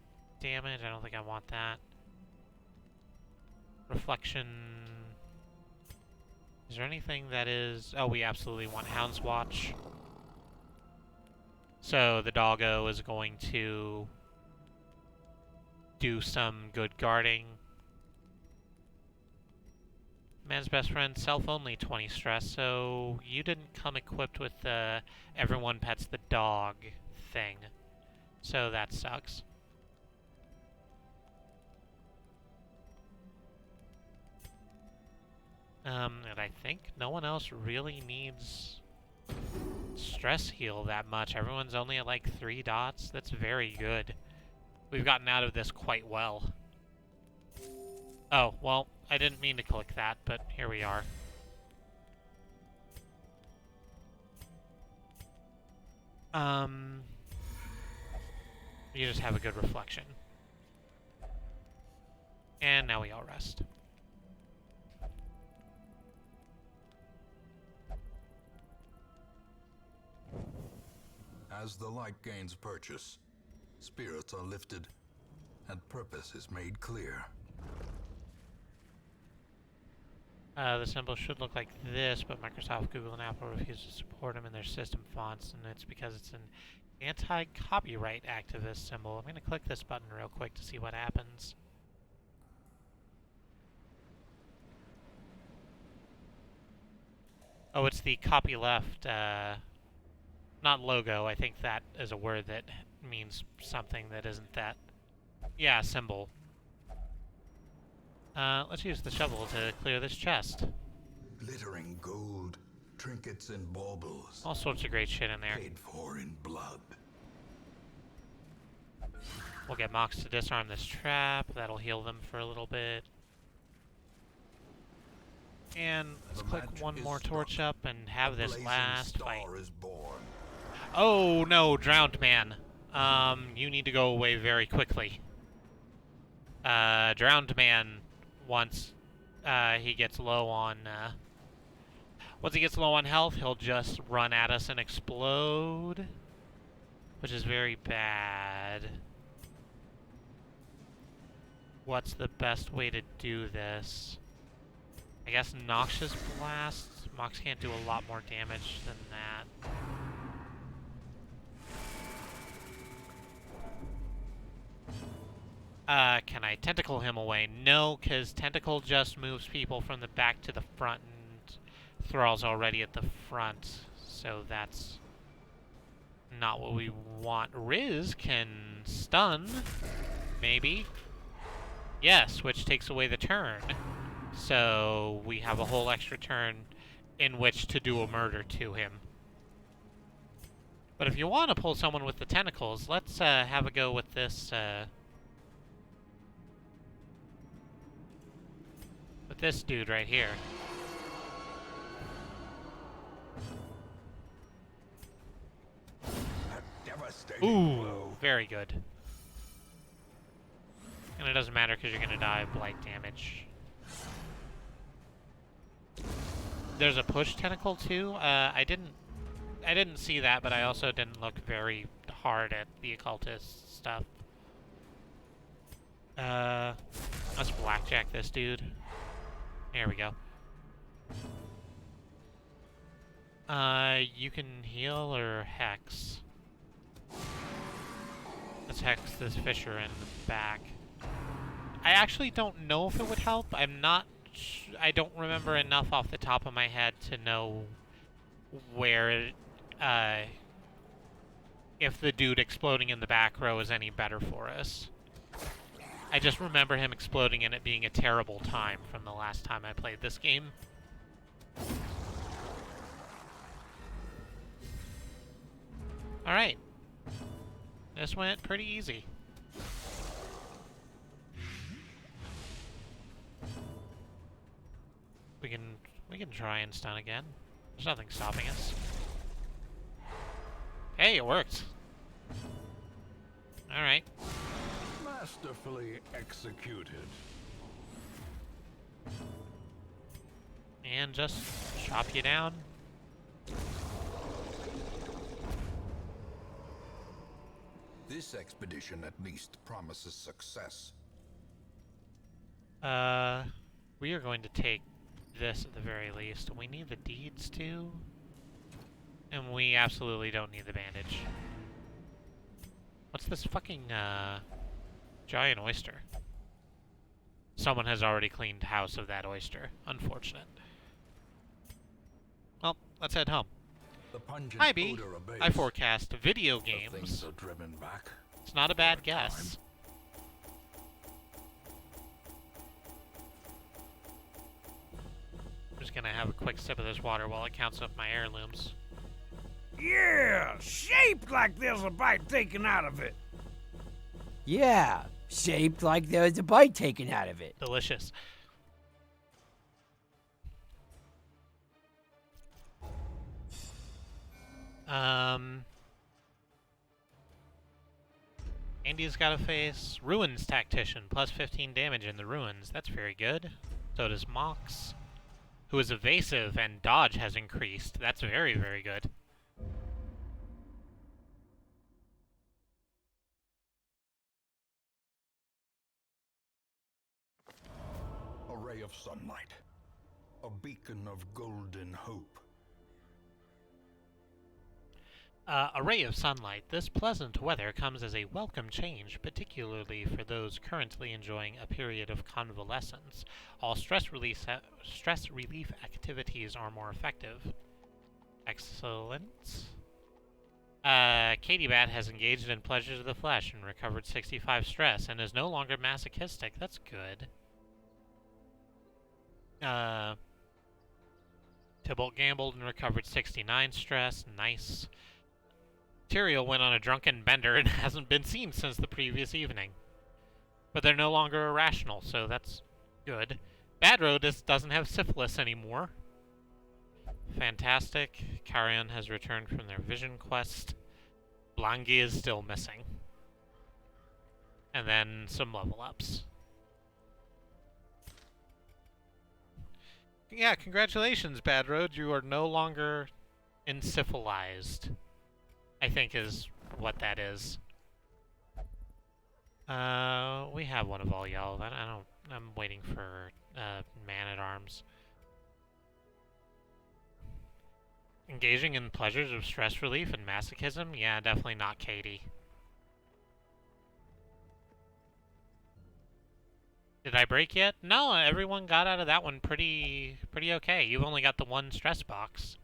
damage. I don't think I want that. Reflection. Is there anything that is... Oh, we absolutely want Hound's Watch. So the doggo is going to do some good guarding. Man's best friend, self-only 20 stress, so you didn't come equipped with the everyone pets the dog thing. So that sucks. And I think no one else really needs stress heal that much. Everyone's only at like 3 dots. That's very good. We've gotten out of this quite well. Oh, well, I didn't mean to click that, but here we are. You just have a good reflection. And now we all rest. As the light gains purchase, spirits are lifted, and purpose is made clear. The symbol should look like this, but Microsoft, Google, and Apple refuse to support them in their system fonts, and it's because it's an anti-copyright activist symbol. I'm going to click this button real quick to see what happens. Oh, it's the copyleft, not logo. I think that is a word that means something that isn't that. Yeah, symbol. Let's use the shovel to clear this chest. Glittering gold, trinkets and baubles. All sorts of great shit in there. Paid for in blood. We'll get Mox to disarm this trap. That'll heal them for a little bit. And let's click one more torch up and have this last fight. Oh no, drowned man. You need to go away very quickly. Drowned man, once he gets low on health, he'll just run at us and explode, which is very bad. What's the best way to do this? I guess Noxious Blast. Mox can't do a lot more damage than that. Can I tentacle him away? No, because tentacle just moves people from the back to the front, and Thrall's already at the front, so that's not what we want. Riz can stun, maybe. Yes, which takes away the turn. So we have a whole extra turn in which to do a murder to him. But if you want to pull someone with the tentacles, let's have a go with this. With this dude right here. Ooh, very good. And it doesn't matter because you're going to die of blight damage. There's a push tentacle too. I didn't see that, but I also didn't look very hard at the occultist stuff. Let's blackjack this dude. There we go. You can heal or hex. Let's hex this fisher in the back. I actually don't know if it would help. I don't remember enough off the top of my head to know where, if the dude exploding in the back row is any better for us. I just remember him exploding and it being a terrible time from the last time I played this game. Alright. This went pretty easy. We can try and stun again. There's nothing stopping us. Hey, it worked. Alright. Masterfully executed. And just chop you down. This expedition at least promises success. We are going to take this at the very least. We need the deeds too. And we absolutely don't need the bandage. What's this fucking, giant oyster? Someone has already cleaned house of that oyster. Unfortunate. Well, let's head home. Hi, B. I forecast video games. It's not a bad guess. I'm just gonna have a quick sip of this water while it counts up my heirlooms. Yeah, shaped like there's a bite taken out of it. Yeah, shaped like there was a bite taken out of it. Delicious. Andy's got to face Ruins Tactician, plus 15 damage in the Ruins. That's very good. So does Mox, who is evasive and dodge has increased. That's very, very good. A ray of sunlight. A beacon of golden hope. A ray of sunlight. This pleasant weather comes as a welcome change, particularly for those currently enjoying a period of convalescence. All stress relief activities are more effective. Excellent. Katie Bat has engaged in pleasures of the flesh and recovered 65 stress and is no longer masochistic. That's good. Tybalt gambled and recovered 69 stress. Nice. Tyrael went on a drunken bender and hasn't been seen since the previous evening. But they're no longer irrational, so that's good. Badro doesn't have syphilis anymore. Fantastic. Carrion has returned from their vision quest. Blangi is still missing. And then some level ups. Yeah, congratulations, Bad Road. You are no longer encephalized, I think is what that is. We have one of all y'all. I'm waiting for Man-at-Arms. Engaging in pleasures of stress relief and masochism? Yeah, definitely not Katie. Did I break yet? No, everyone got out of that one pretty okay. You've only got the one stress box.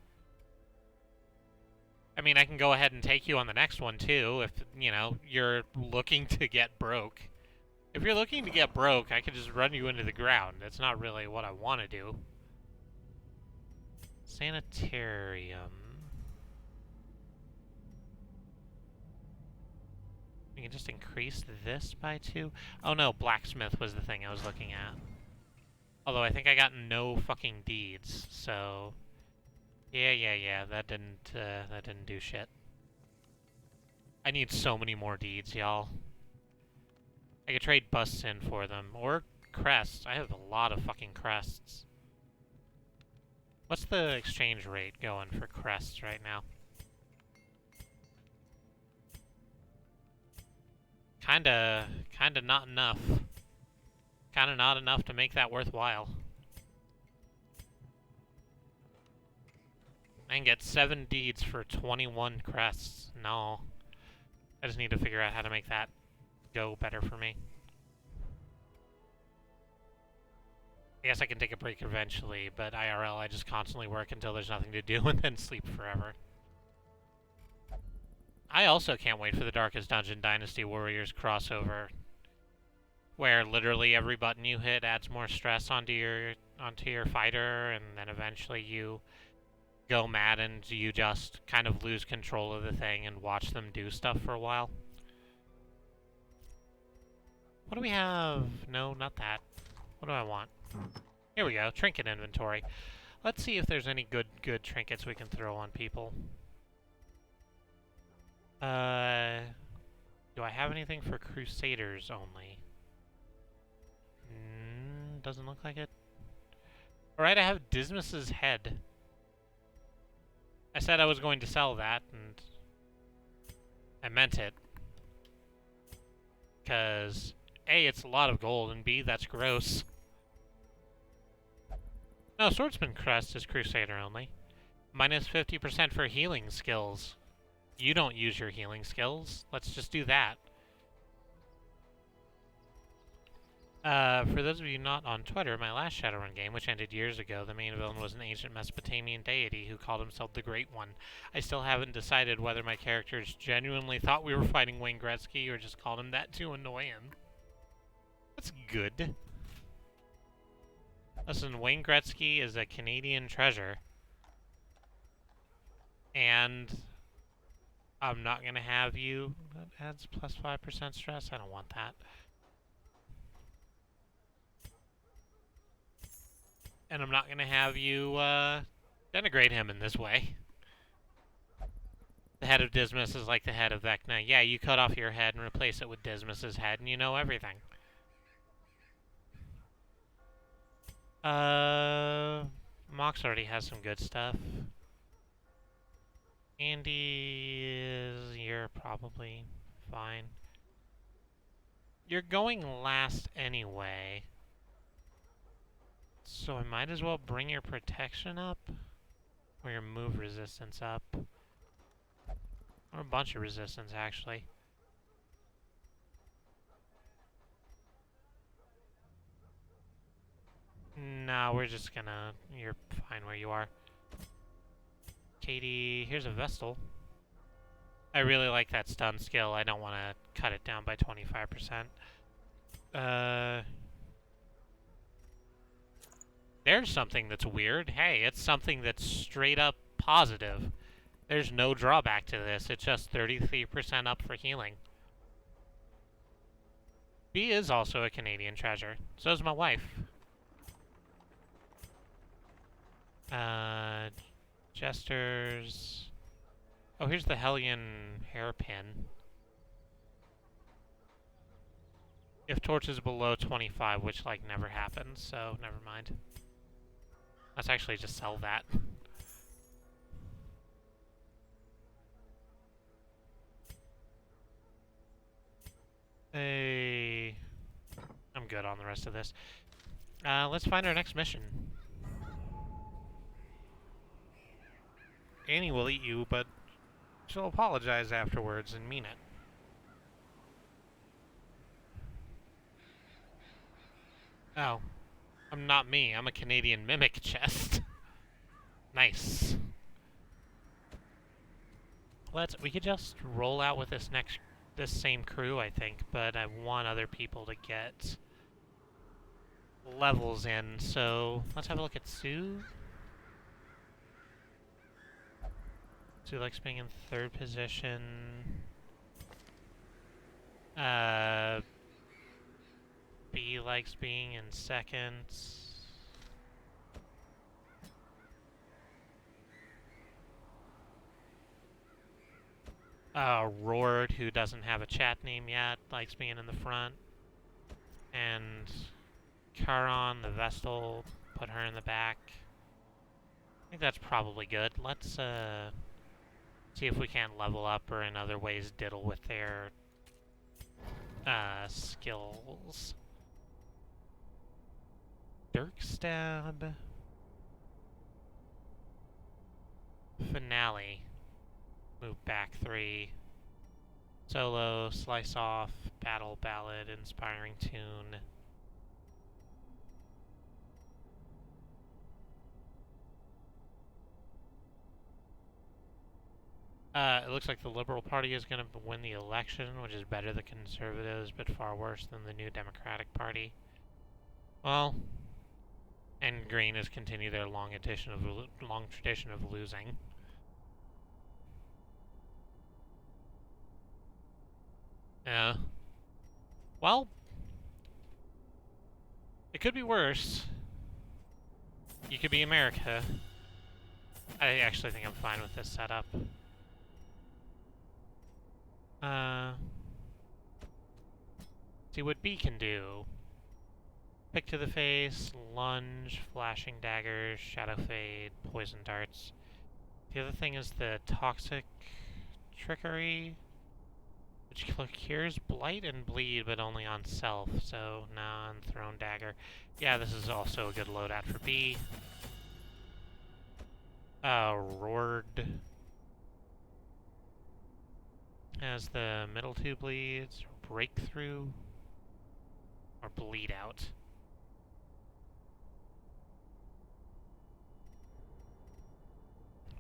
I mean, I can go ahead and take you on the next one, too, if, you know, you're looking to get broke. If you're looking to get broke, I could just run you into the ground. That's not really what I want to do. Sanitarium. We can just increase this by 2. Oh no, blacksmith was the thing I was looking at. Although I think I got no fucking deeds, so yeah. That didn't do shit. I need so many more deeds, y'all. I could trade busts in for them or crests. I have a lot of fucking crests. What's the exchange rate going for crests right now? Kinda not enough. Kinda not enough to make that worthwhile. I can get 7 deeds for 21 crests. No. I just need to figure out how to make that go better for me. I guess I can take a break eventually, but IRL I just constantly work until there's nothing to do and then sleep forever. I also can't wait for the Darkest Dungeon Dynasty Warriors crossover, where literally every button you hit adds more stress onto your fighter, and then eventually you go mad and you just kind of lose control of the thing and watch them do stuff for a while. What do we have? No, not that. What do I want? Here we go, trinket inventory. Let's see if there's any good trinkets we can throw on people. Do I have anything for Crusaders only? Doesn't look like it. Alright, I have Dismas's head. I said I was going to sell that, and I meant it. Because A, it's a lot of gold, and B, that's gross. No, Swordsman Crest is Crusader only. Minus 50% for healing skills. You don't use your healing skills. Let's just do that. For those of you not on Twitter, my last Shadowrun game, which ended years ago, the main villain was an ancient Mesopotamian deity who called himself the Great One. I still haven't decided whether my characters genuinely thought we were fighting Wayne Gretzky or just called him that to annoy him. That's good. Listen, Wayne Gretzky is a Canadian treasure. And I'm not going to have you... That adds plus 5% stress? I don't want that. And I'm not going to have you denigrate him in this way. The head of Dismas is like the head of Vecna. Yeah, you cut off your head and replace it with Dismas's head, and you know everything. Mox already has some good stuff. Andy is... you're probably fine. You're going last anyway. So I might as well bring your protection up. Or your move resistance up. Or a bunch of resistance, actually. No, we're just gonna... you're fine where you are. Katie, here's a Vestal. I really like that stun skill. I don't want to cut it down by 25%. There's something that's weird. Hey, it's something that's straight up positive. There's no drawback to this. It's just 33% up for healing. B is also a Canadian treasure. So is my wife. Jesters. Oh, here's the Hellion hairpin. If torch is below 25, which, like, never happens, so never mind. Let's actually just sell that. Hey, I'm good on the rest of this. Let's find our next mission. Annie will eat you, but she'll apologize afterwards and mean it. Oh. I'm not me. I'm a Canadian mimic chest. Nice. We could just roll out with this same crew, I think, but I want other people to get levels in, so let's have a look at Sue. Sue likes being in third position. B likes being in second. Roard, who doesn't have a chat name yet, likes being in the front. And Charon, the Vestal, put her in the back. I think that's probably good. Let's see if we can't level up or in other ways diddle with their skills. Dirk Stab. Finale. Move back 3. Solo, Slice Off, Battle Ballad, Inspiring Tune. It looks like the Liberal Party is going to win the election, which is better than Conservatives, but far worse than the New Democratic Party. Well, and Green has continued their long tradition of losing. Yeah. Well, it could be worse. You could be America. I actually think I'm fine with this setup. See what B can do. Pick to the face, lunge, flashing daggers, shadow fade, poison darts. The other thing is the toxic trickery, which cures blight and bleed, but only on self. So now on thrown dagger. Yeah, this is also a good loadout for B. Roared has the middle 2 bleeds, breakthrough, or bleed out.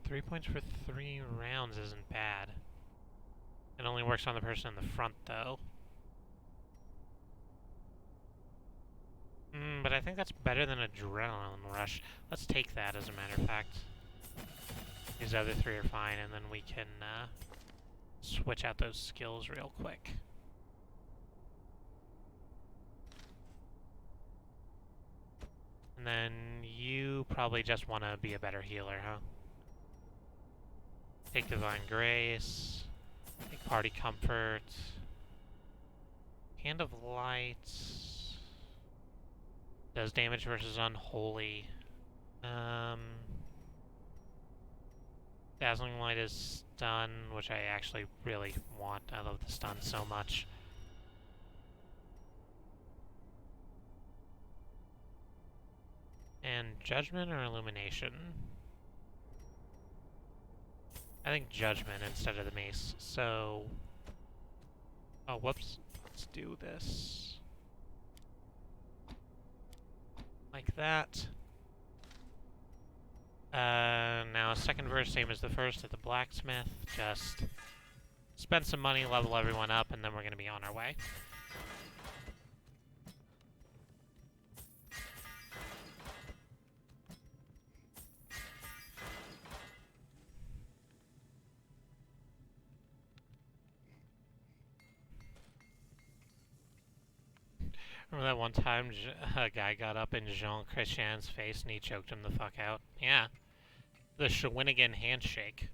Three points for 3 rounds isn't bad. It only works on the person in the front, though. But I think that's better than Adrenaline Rush. Let's take that, as a matter of fact. These other 3 are fine, and then we can switch out those skills real quick. And then you probably just want to be a better healer, huh? Take Divine Grace. Take Party Comfort. Hand of Light. Does damage versus Unholy. Dazzling Light is stun, which I actually really want. I love the stun so much. And Judgment or Illumination? I think Judgment instead of the Mace. So... oh, whoops. Let's do this. Like that. Now second verse, same as the first at the blacksmith. Just spend some money, level everyone up, and then we're going to be on our way. Remember that one time a guy got up in Jean Chrétien's face and he choked him the fuck out? Yeah. The Shawinigan handshake.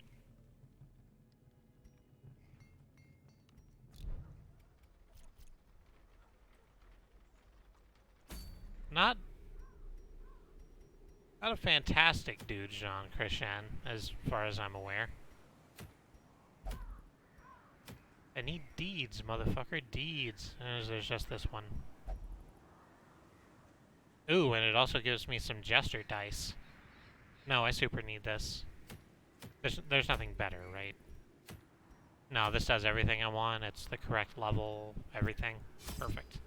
Not a fantastic dude, Jean Chrétien, as far as I'm aware. I need deeds, motherfucker, deeds. There's just this one. Ooh, and it also gives me some Jester dice. No, I super need this. There's nothing better, right? No, this does everything I want. It's the correct level, everything. Perfect.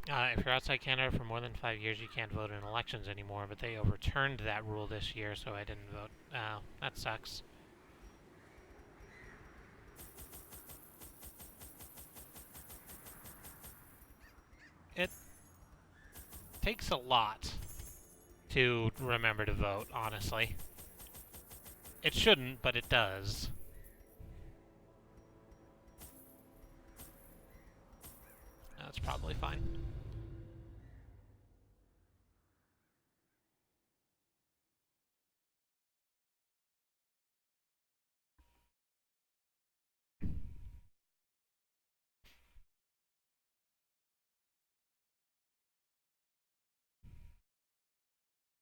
If you're outside Canada for more than 5 years, you can't vote in elections anymore, but they overturned that rule this year, so I didn't vote. Oh, that sucks. It takes a lot to remember to vote, honestly. It shouldn't, but it does. That's probably fine.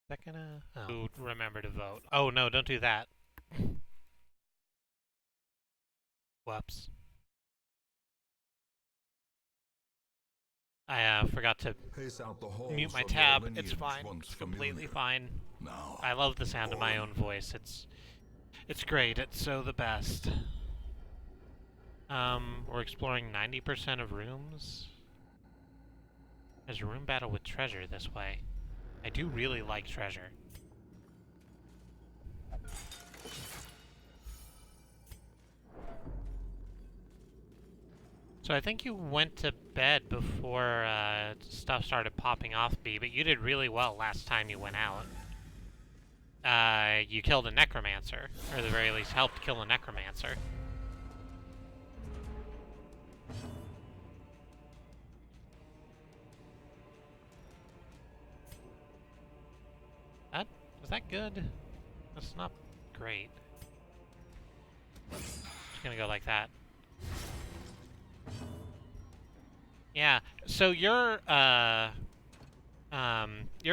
Is that gonna... oh. Remember to vote. Oh, no, don't do that. Whoops. I forgot to mute my tab. It's fine. It's completely fine. Now, I love the sound of my own voice. It's great. It's so the best. We're exploring 90% of rooms. There's a room battle with treasure this way. I do really like treasure. So I think you went to bed before stuff started popping off, B, but you did really well last time you went out. You killed a necromancer, or at the very least helped kill a necromancer. Was that good? That's not great. Just gonna go like that. Yeah, so your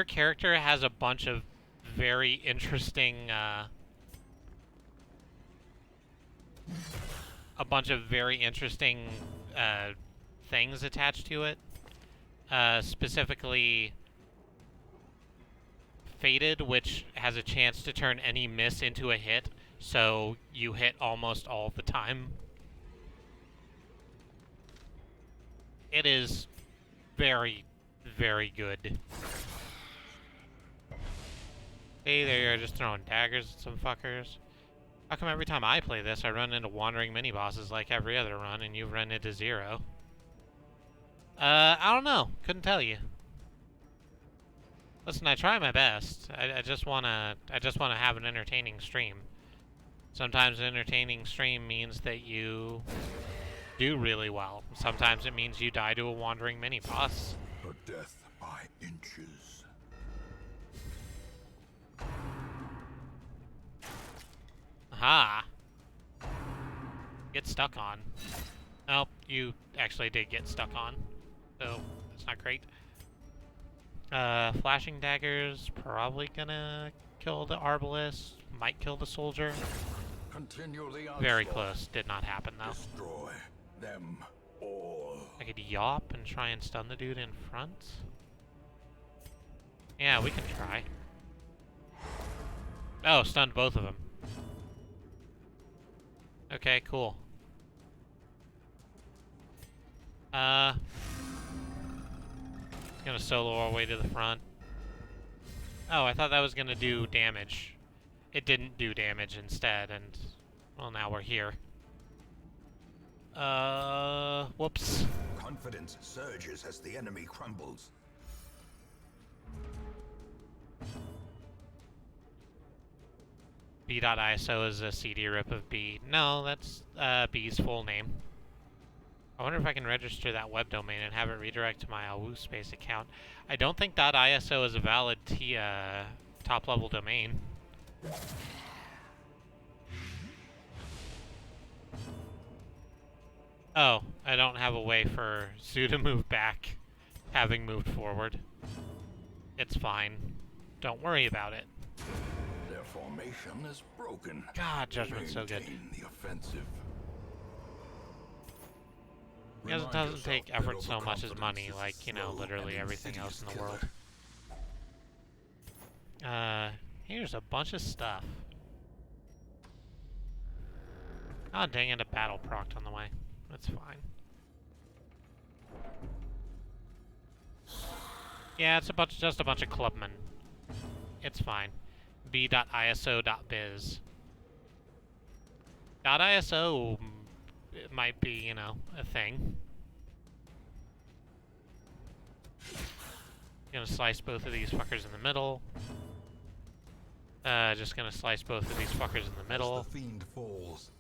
character has a bunch of very interesting, things attached to it. Specifically, Fated, which has a chance to turn any miss into a hit, so you hit almost all the time. It is very, very good. Hey there, you're just throwing daggers at some fuckers. How come every time I play this, I run into wandering mini-bosses like every other run, and you've run into zero? I don't know. Couldn't tell you. Listen, I try my best. I just wanna have an entertaining stream. Sometimes an entertaining stream means that you do really well. Sometimes it means you die to a wandering mini-boss. her death by inches. Aha! Get stuck on. Oh, you actually did get stuck on. So, that's not great. Flashing daggers, probably gonna kill the arbalist. Might kill the soldier. Continue the onslaught. Very close. Did not happen, though. Destroy them all. I could yawp and try and stun the dude in front. Yeah, we can try. Oh, stunned both of them. Okay, cool. Gonna solo our way to the front. Oh, I thought that was gonna do damage. It didn't do damage instead, and well, now we're here. Whoops. Confidence surges as the enemy crumbles. B.ISO is a CD rip of B. No, that's B's full name. I wonder if I can register that web domain and have it redirect to my AWUSpace account. I don't think .iso is a valid top-level domain. Oh, I don't have a way for Zoo to move back, having moved forward. It's fine. Don't worry about it. Their formation is broken. God, Judgment's so good. Maintain the offensive. Because it doesn't take effort so much as money, like, you know, literally everything else in the world. Here's a bunch of stuff. Oh, dang it, a battle procced on the way. That's fine. Yeah, it's just a bunch of clubmen. It's fine. B.iso.biz. .iso it might be, you know, a thing. Gonna slice both of these fuckers in the middle. Just gonna slice both of these fuckers in the middle. As the fiend falls,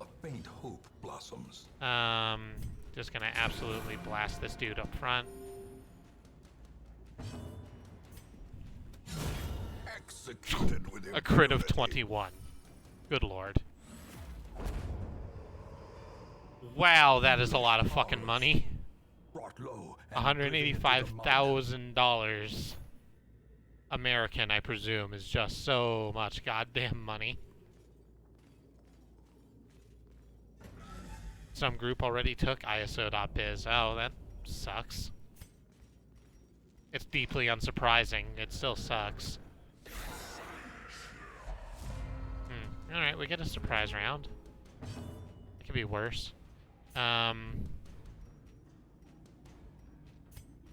a faint hope blossoms. Just gonna absolutely blast this dude up front. Executed with A crit of impunity. 21. Good lord. Wow, that is a lot of fucking money. Brought low and driven to the mud. $185,000 American, I presume, is just so much goddamn money. Some group already took ISO.biz. Oh, that sucks. It's deeply unsurprising. It still sucks. Alright, we get a surprise round. It could be worse.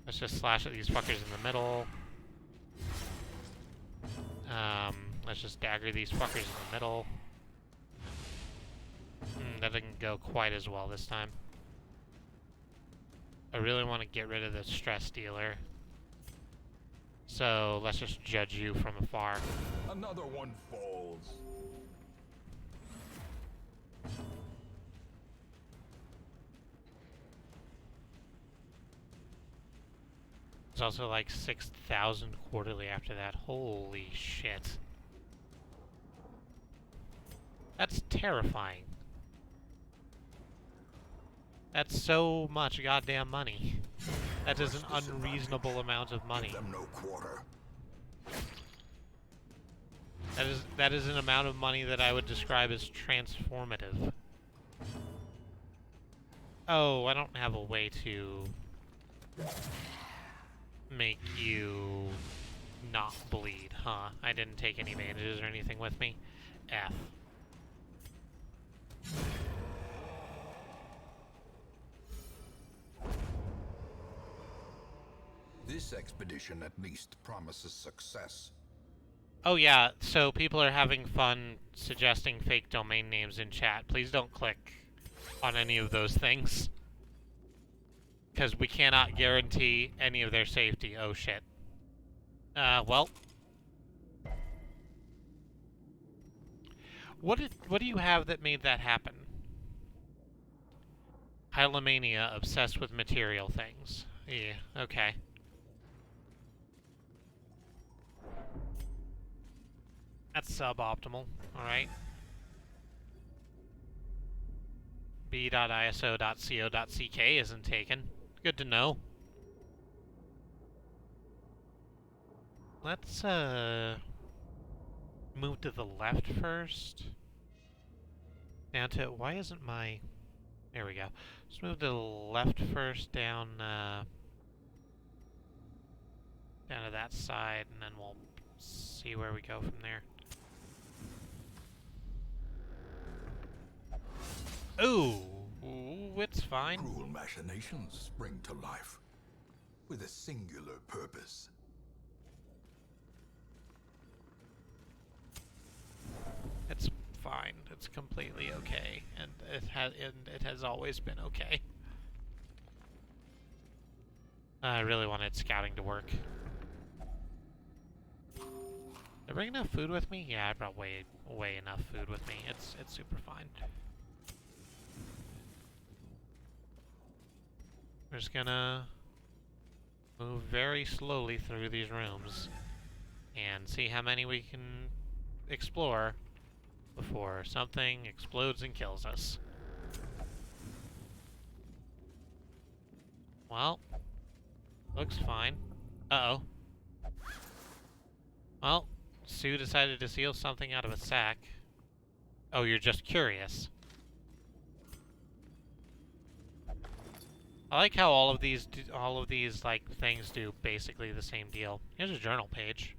Let's just slash at these fuckers in the middle. Let's just dagger these fuckers in the middle. That didn't go quite as well this time. I really want to get rid of the stress dealer. So let's just judge you from afar. Another one falls. There's also like 6,000 quarterly after that. Holy shit. That's terrifying. That's so much goddamn money. That is an unreasonable amount of money. Give them no quarter. That is an amount of money that I would describe as transformative. Oh, I don't have a way to make you not bleed, huh? I didn't take any bandages or anything with me. F. This expedition at least promises success. Oh yeah, so people are having fun suggesting fake domain names in chat. Please don't click on any of those things. Because we cannot guarantee any of their safety. Oh shit. Well. What do you have that made that happen? Hylomania, obsessed with material things. Yeah, okay. That's suboptimal, alright. b.iso.co.ck isn't taken. Good to know. Let's, move to the left first. Down to, why isn't my, there we go. Let's move to the left first, down to that side, and then we'll see where we go from there. Ooh, it's fine. Cruel machinations spring to life with a singular purpose. It's fine. It's completely okay, and it has always been okay. I really wanted scouting to work. Did I bring enough food with me? Yeah, I brought way enough food with me. It's super fine. We're just gonna move very slowly through these rooms and see how many we can explore before something explodes and kills us. Well, looks fine. Uh-oh. Well, Sue decided to steal something out of a sack. Oh, you're just curious. I like how all of these like things do basically the same deal. Here's a journal page.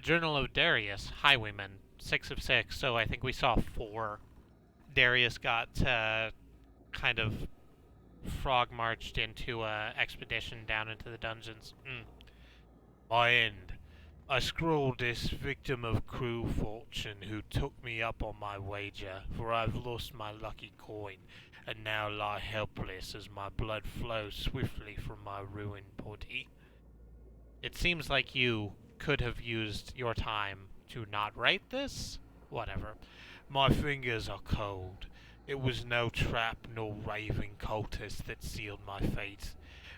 Journal of Darius, Highwayman, 6 of 6. So I think we saw 4. Darius got kind of frog marched into a expedition down into the dungeons. My end. I scrawled this victim of cruel fortune who took me up on my wager, for I've lost my lucky coin, and now lie helpless as my blood flows swiftly from my ruined body. It seems like you could have used your time to not write this? Whatever. My fingers are cold. It was no trap nor raving cultist that sealed my fate.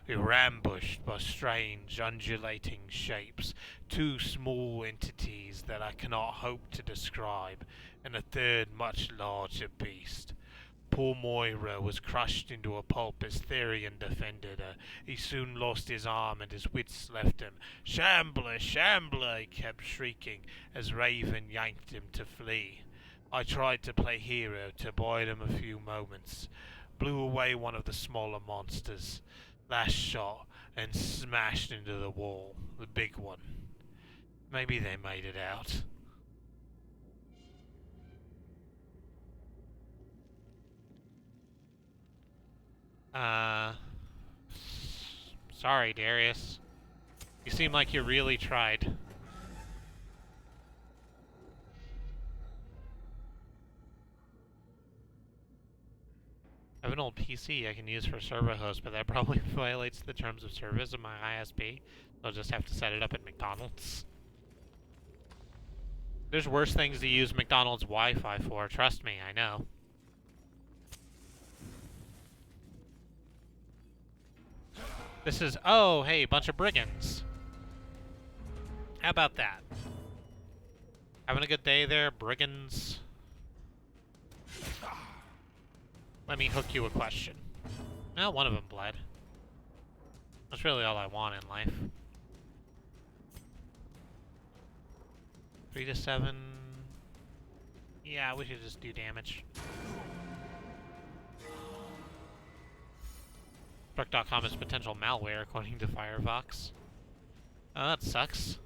We were ambushed by strange, undulating shapes, 2 small entities that I cannot hope to describe, and a third much larger beast. Poor Moira was crushed into a pulp as Therion defended her. He soon lost his arm and his wits left him. Shambler, Shambler, he kept shrieking as Raven yanked him to flee. I tried to play hero to bide him a few moments. Blew away one of the smaller monsters. Last shot and smashed into the wall. The big one. Maybe they made it out. Sorry, Darius. You seem like you really tried. I have an old PC I can use for server host, but that probably violates the terms of service of my ISP. I'll just have to set it up at McDonald's. There's worse things to use McDonald's Wi-Fi for, trust me, I know. This is, oh, hey, bunch of brigands. How about that? Having a good day there, brigands? Let me hook you a question. Well, one of them bled. That's really all I want in life. 3 to 7. Yeah, we should just do damage. Brook.com is potential malware, according to Firefox. Oh, that sucks.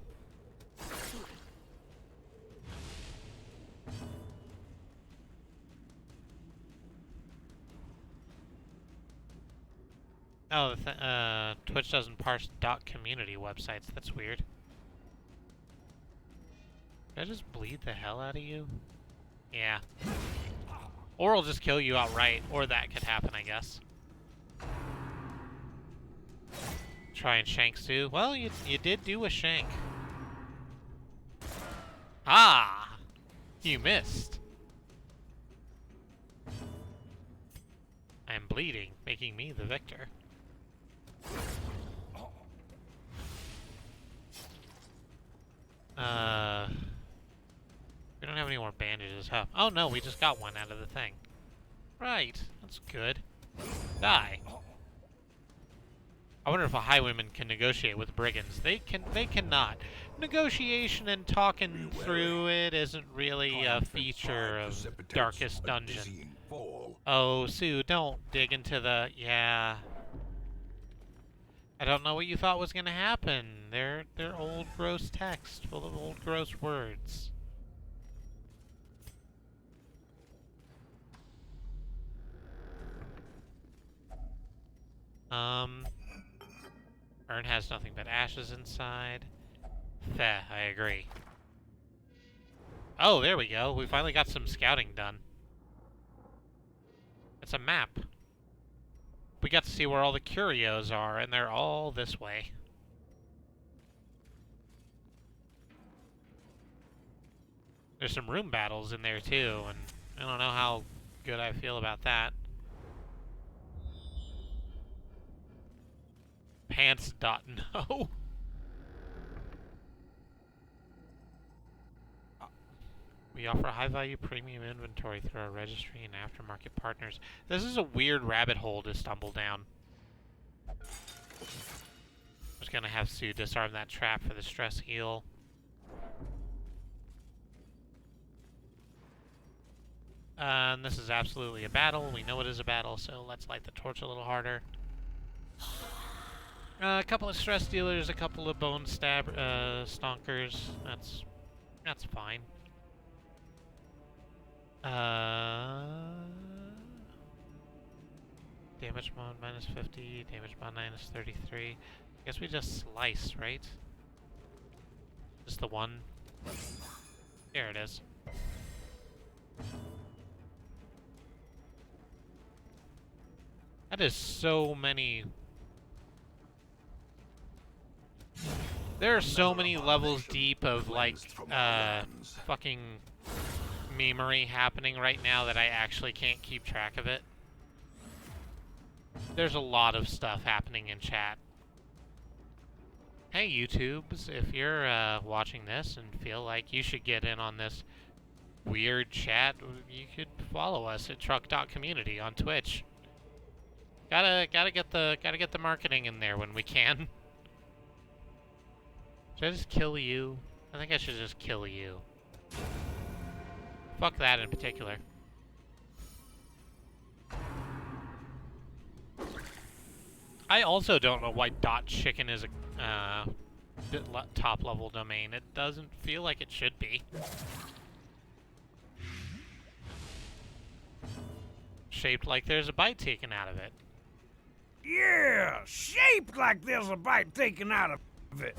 Oh, Twitch doesn't parse .community websites. That's weird. Did I just bleed the hell out of you? Yeah. Or I'll just kill you outright, or that could happen, I guess. Try and shank Sue. Well, you did do a shank. Ah! You missed. I am bleeding, making me the victor. We don't have any more bandages, huh? Oh no, we just got one out of the thing. Right, that's good. Die. I wonder if a highwayman can negotiate with brigands. They cannot. Negotiation and talking through it isn't really a feature of Darkest Dungeon. Oh, Sue, don't dig into the... Yeah. I don't know what you thought was gonna happen. They're old gross text, full of old gross words. Urn has nothing but ashes inside. Feh, I agree. Oh, there we go. We finally got some scouting done. It's a map. We got to see where all the curios are, and they're all this way. There's some room battles in there, too, and I don't know how good I feel about that. Pants.no. We offer high-value premium inventory through our registry and aftermarket partners. This is a weird rabbit hole to stumble down. I'm just gonna have Sue disarm that trap for the stress heal. And this is absolutely a battle. We know it is a battle, so let's light the torch a little harder. A couple of stress dealers, a couple of bone stonkers. That's fine. Damage mod minus 50, damage mod minus 33. I guess we just slice, right? Just the one. There it is. That is so many. There are so many levels deep of, like, fucking memery happening right now that I actually can't keep track of it. There's a lot of stuff happening in chat. Hey, YouTubes, if you're watching this and feel like you should get in on this weird chat, you could follow us at truck.community on Twitch. Gotta get the marketing in there when we can. Should I just kill you? I think I should just kill you. Fuck that in particular. I also don't know why .chicken is a top level domain. It doesn't feel like it should be. Shaped like there's a bite taken out of it. Yeah, shaped like there's a bite taken out of it.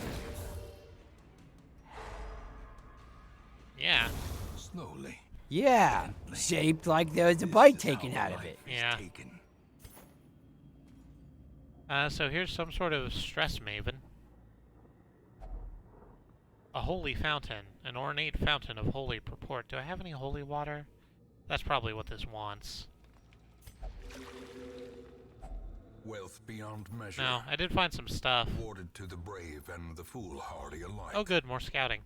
Yeah. Slowly. Yeah, shaped like there was a bite taken out of it. Yeah. So here's some sort of stress maven. A holy fountain. An ornate fountain of holy purport. Do I have any holy water? That's probably what this wants. Wealth beyond measure. No, I did find some stuff. Awarded to the brave and the foolhardy alike. Oh good, more scouting.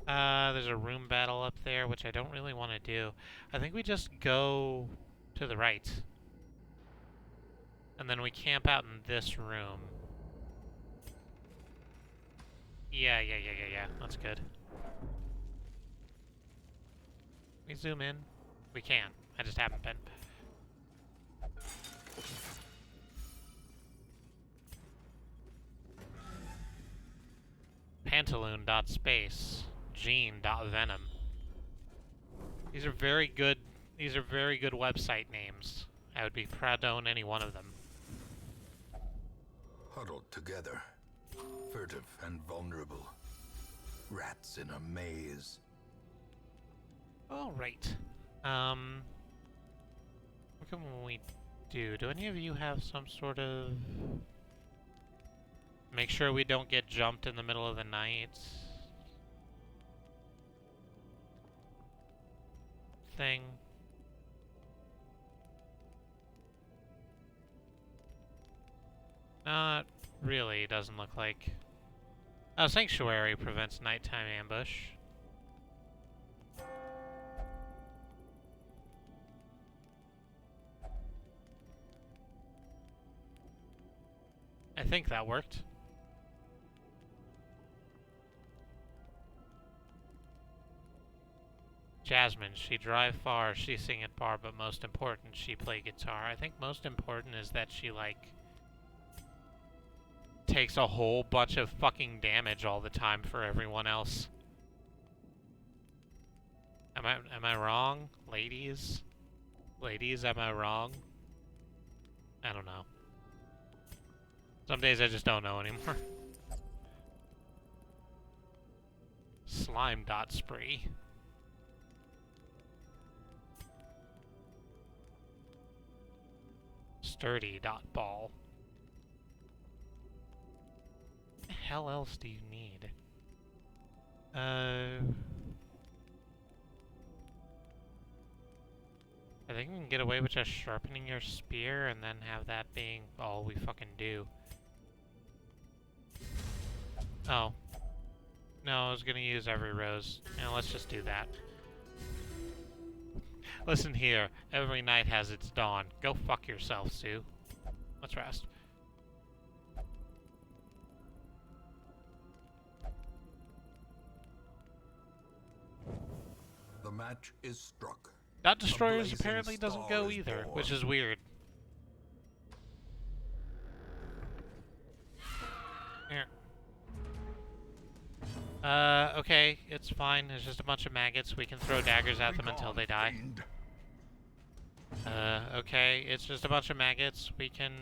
There's a room battle up there, which I don't really want to do. I think we just go to the right. And then we camp out in this room. Yeah. That's good. We zoom in? We can. I just haven't been. Pantaloon.space. Gene.venom. These are very good website names. I would be proud to own any one of them. Huddled together, furtive and vulnerable. Rats in a maze. Alright. What can we do? Do any of you have some sort of... Make sure we don't get jumped in the middle of the night thing? Not really, doesn't look like. Oh, Sanctuary prevents nighttime ambush. think that worked. Jasmine, she drive far, she sing at bar, but most important, she play guitar. I think most important is that she, like, takes a whole bunch of fucking damage all the time for everyone else. Am I wrong? Ladies? Ladies, am I wrong? I don't know. Some days I just don't know anymore. Slime dot spree. Sturdy dot ball. What the hell else do you need? I think we can get away with just sharpening your spear and then have that being all we fucking do. Oh. No, I was gonna use every rose. Now let's just do that. Listen here, every night has its dawn. Go fuck yourself, Sue. Let's rest. The match is struck. Dot Destroyers blazing apparently doesn't star go is either, born. which is weird. Here. Okay, it's fine. It's just a bunch of maggots. We can throw daggers at them until they die. Fiend. Okay, it's just a bunch of maggots. We can,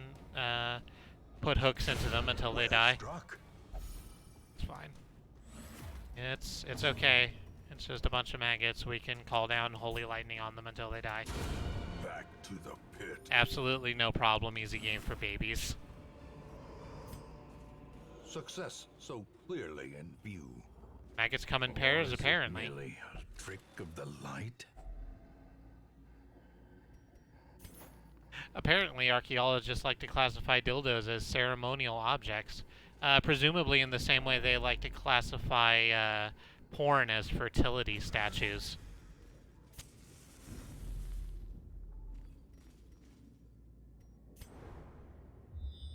put hooks into them until they die. Struck. It's fine. It's okay. It's just a bunch of maggots. We can call down holy lightning on them until they die. Back to the pit. Absolutely no problem. Easy game for babies. Success so clearly in view. Maggots come in pairs, Or is it apparently. merely a trick of the light. Apparently, archaeologists like to classify dildos as ceremonial objects, presumably in the same way they like to classify porn as fertility statues.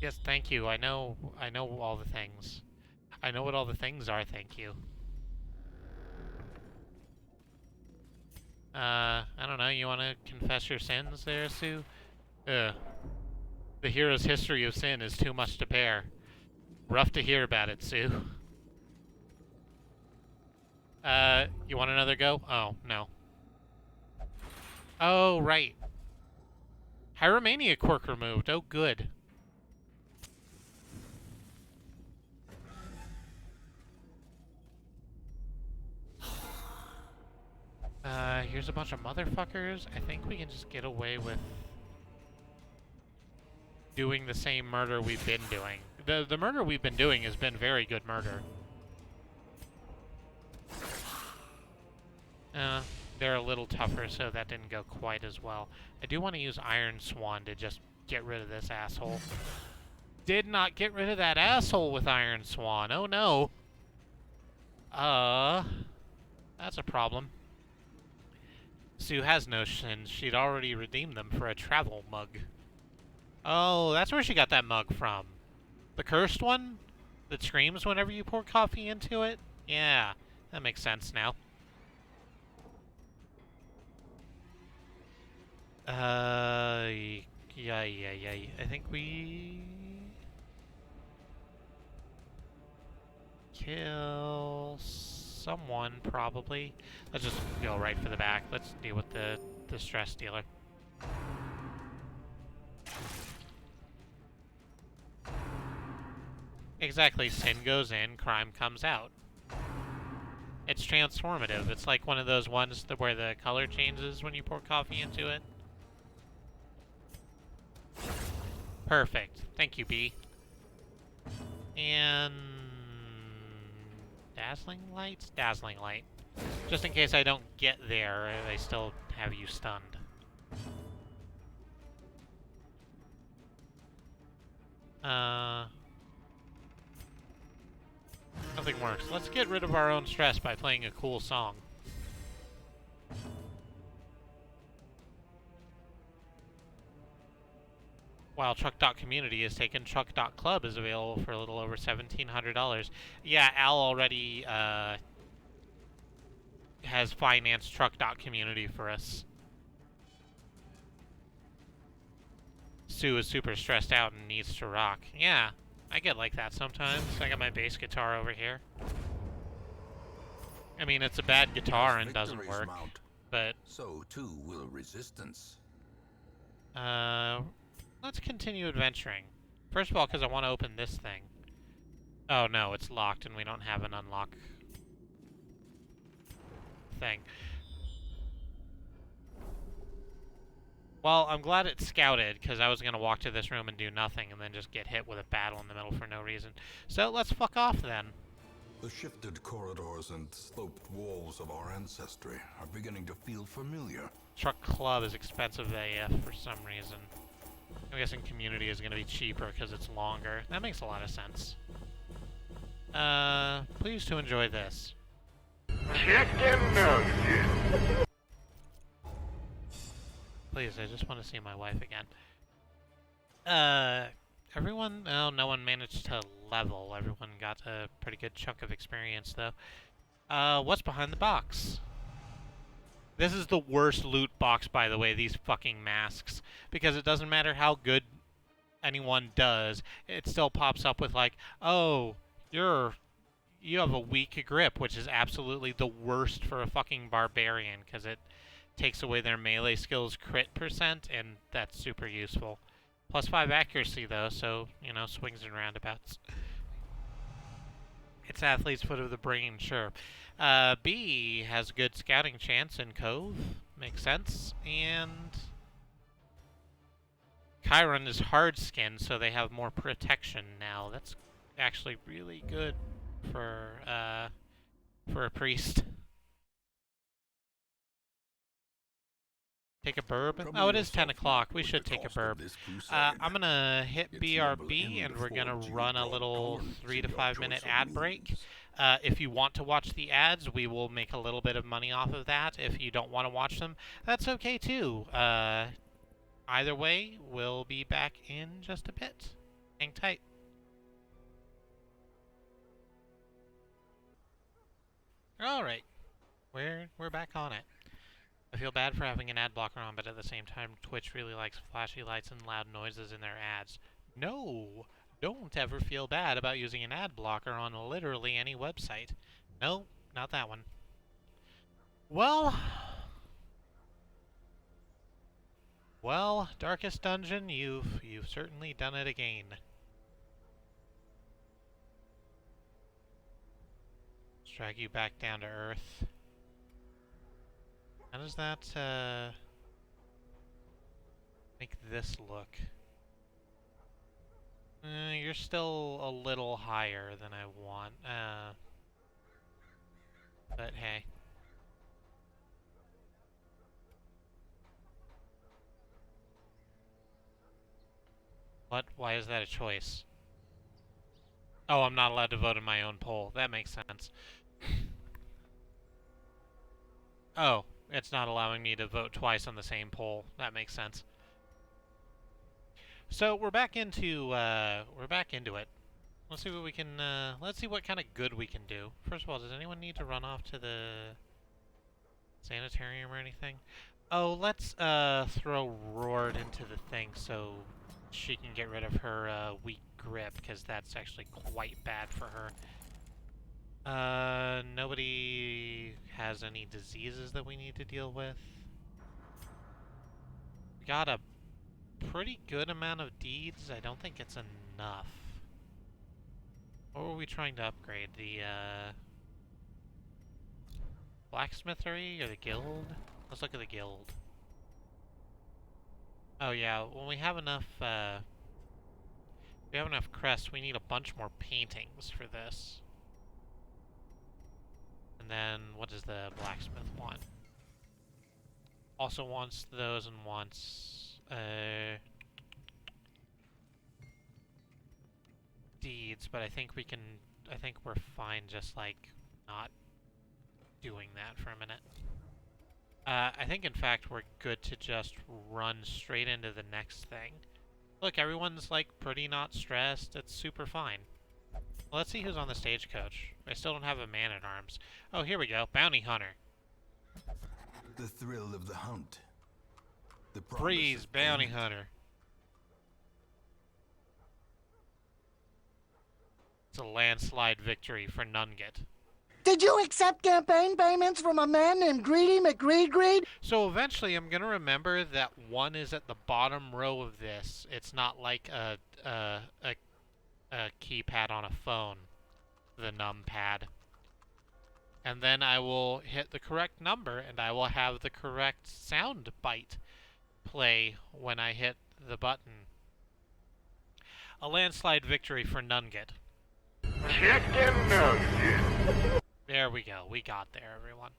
Yes, thank you. I know all the things. I know what all the things are, thank you. I don't know, you want to confess your sins there, Sue? The hero's history of sin is too much to bear. Rough to hear about it, Sue. You want another go? Oh, no. Oh, right. Hyromania quirk removed. Oh, good. Here's a bunch of motherfuckers. I think we can just get away with doing the same murder we've been doing. The murder we've been doing has been very good murder. They're a little tougher, so that didn't go quite as well. I do want to use Iron Swan to just get rid of this asshole. Did not get rid of that asshole with Iron Swan. Oh no. That's a problem. Sue has no sins. She'd already redeemed them for a travel mug. Oh, that's where she got that mug from. The cursed one? That screams whenever you pour coffee into it? Yeah, that makes sense now. Yeah. I think we kill someone, probably. Let's just go right for the back. Let's deal with the stress dealer. Exactly, sin goes in, crime comes out. It's transformative. It's like one of those ones where the color changes when you pour coffee into it. Perfect. Thank you, B. And dazzling lights? Dazzling light. Just in case I don't get there, I still have you stunned. Nothing works. Let's get rid of our own stress by playing a cool song. While Truck.Community is taken, Truck.Club is available for a little over $1,700. Yeah, Al already has financed Truck.Community for us. Sue is super stressed out and needs to rock. Yeah, I get like that sometimes. I got my bass guitar over here. I mean, it's a bad guitar and doesn't work, mount, but so too will resistance. let's continue adventuring. First of all, because I want to open this thing. Oh no, it's locked and we don't have an unlock thing. Well, I'm glad it's scouted, because I was going to walk to this room and do nothing and then just get hit with a battle in the middle for no reason. So let's fuck off then. The shifted corridors and sloped walls of our ancestry are beginning to feel familiar. Truck Club is expensive AF for some reason. I'm guessing Community is going to be cheaper because it's longer. That makes a lot of sense. Please to enjoy this. Chicken nuggets. Please, I just want to see my wife again. Everyone... Oh, no one managed to level. Everyone got a pretty good chunk of experience, though. What's behind the box? This is the worst loot box, by the way, these fucking masks. Because it doesn't matter how good anyone does, it still pops up with like, oh, you have a weak grip, which is absolutely the worst for a fucking barbarian, because it takes away their melee skills crit percent, and that's super useful. Plus 5 accuracy, though, so, you know, swings and roundabouts. It's Athlete's Foot of the Brain, sure. B has good scouting chance in Cove. Makes sense. And Chiron is hard skinned, so they have more protection now. That's actually really good for a priest. Take a burb? Oh, it is 10 o'clock. We should take a burb. I'm going to hit BRB, and we're going to run a little 3 to 5 minute ad break. If you want to watch the ads, we will make a little bit of money off of that. If you don't want to watch them, that's okay too. Either way, we'll be back in just a bit. Hang tight. Alright, we're back on it. I feel bad for having an ad blocker on, but at the same time, Twitch really likes flashy lights and loud noises in their ads. No! Don't ever feel bad about using an ad blocker on literally any website. No, not that one. Well, Darkest Dungeon, you've certainly done it again. Let's drag you back down to Earth. How does that, make this look? You're still a little higher than I want, but hey. What? Why is that a choice? Oh, I'm not allowed to vote in my own poll. That makes sense. Oh, it's not allowing me to vote twice on the same poll. That makes sense. So we're back into it. Let's see what we can. Let's see what kind of good we can do. First of all, does anyone need to run off to the sanitarium or anything? Oh, let's throw Roard into the thing so she can get rid of her weak grip, because that's actually quite bad for her. Nobody has any diseases that we need to deal with. We got a pretty good amount of deeds. I don't think it's enough. What were we trying to upgrade? The blacksmithery or the guild? Let's look at the guild. Oh yeah, when we have enough crests, we need a bunch more paintings for this. And then what does the blacksmith want? Also wants those and wants deeds, but I think we're fine just like not doing that for a minute. I think in fact we're good to just run straight into the next thing. Look, everyone's like pretty not stressed. It's super fine. Well, let's see who's on the stagecoach. I still don't have a man-at-arms. Oh, here we go. Bounty Hunter. The thrill of the hunt. The promise Breeze, of Bounty payment. Hunter. It's a landslide victory for Dungest. Did you accept campaign payments from a man named Greedy McGreed? So eventually I'm going to remember that 1 is at the bottom row of this. It's not like a keypad on a phone, the numpad. And then I will hit the correct number and I will have the correct sound bite play when I hit the button. A landslide victory for Dungest. Chicken nugget. There we go. We got there, everyone.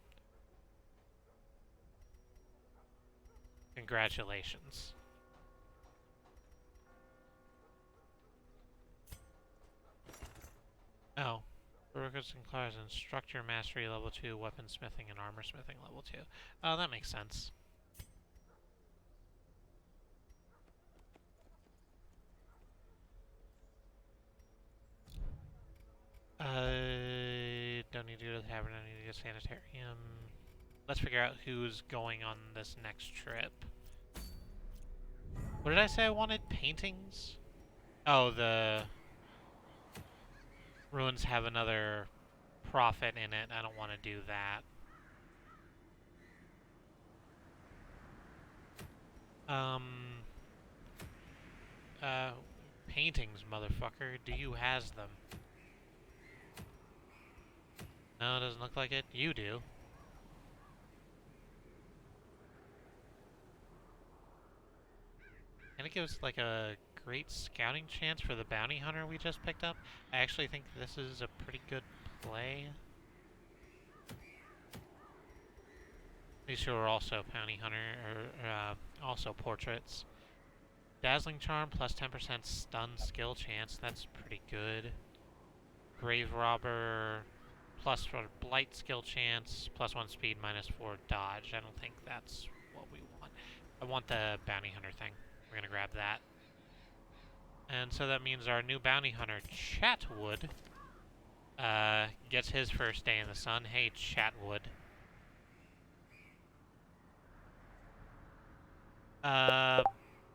Congratulations. Oh. Brokers and Claws Instructor Mastery level 2, Weaponsmithing and Armor Smithing level 2. Oh, that makes sense. Don't need to go to the tavern, don't need to go to the sanitarium. Let's figure out who's going on this next trip. What did I say I wanted? Paintings? Oh, the ruins have another prophet in it. I don't want to do that. Paintings, motherfucker. Do you has them? No, it doesn't look like it. You do. And it gives like a great scouting chance for the bounty hunter we just picked up. I actually think this is a pretty good play. These two are also bounty hunter, or also portraits. Dazzling charm plus 10% stun skill chance. That's pretty good. Grave robber plus for blight skill chance, plus 1 speed, minus 4 dodge. I don't think that's what we want. I want the bounty hunter thing. We're gonna grab that. And so that means our new bounty hunter, Chatwood, gets his first day in the sun. Hey, Chatwood.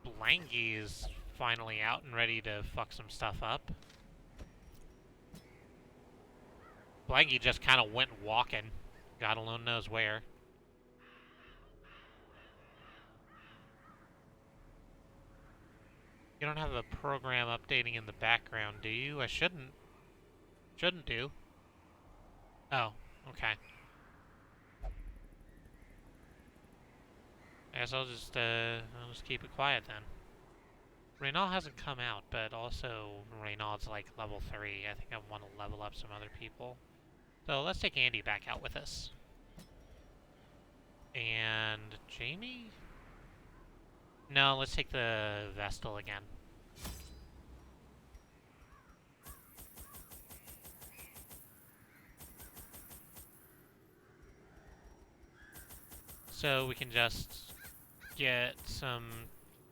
Blangy's finally out and ready to fuck some stuff up. Blangy just kind of went walking. God alone knows where. You don't have a program updating in the background, do you? I shouldn't. Shouldn't do. Oh, okay. I guess I'll just keep it quiet then. Reynald hasn't come out, but also Reynald's like level 3. I think I want to level up some other people. So let's take Andy back out with us. And Jamie? No, let's take the Vestal again. So we can just get some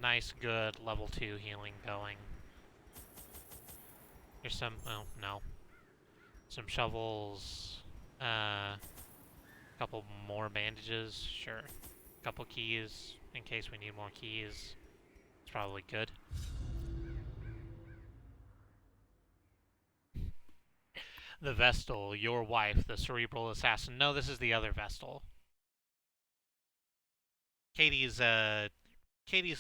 nice, good level 2 healing going. Here's some, oh, no. Some shovels, couple more bandages, sure. Couple keys, in case we need more keys. It's probably good. The Vestal, your wife, the cerebral assassin. No, this is the other Vestal. Katie's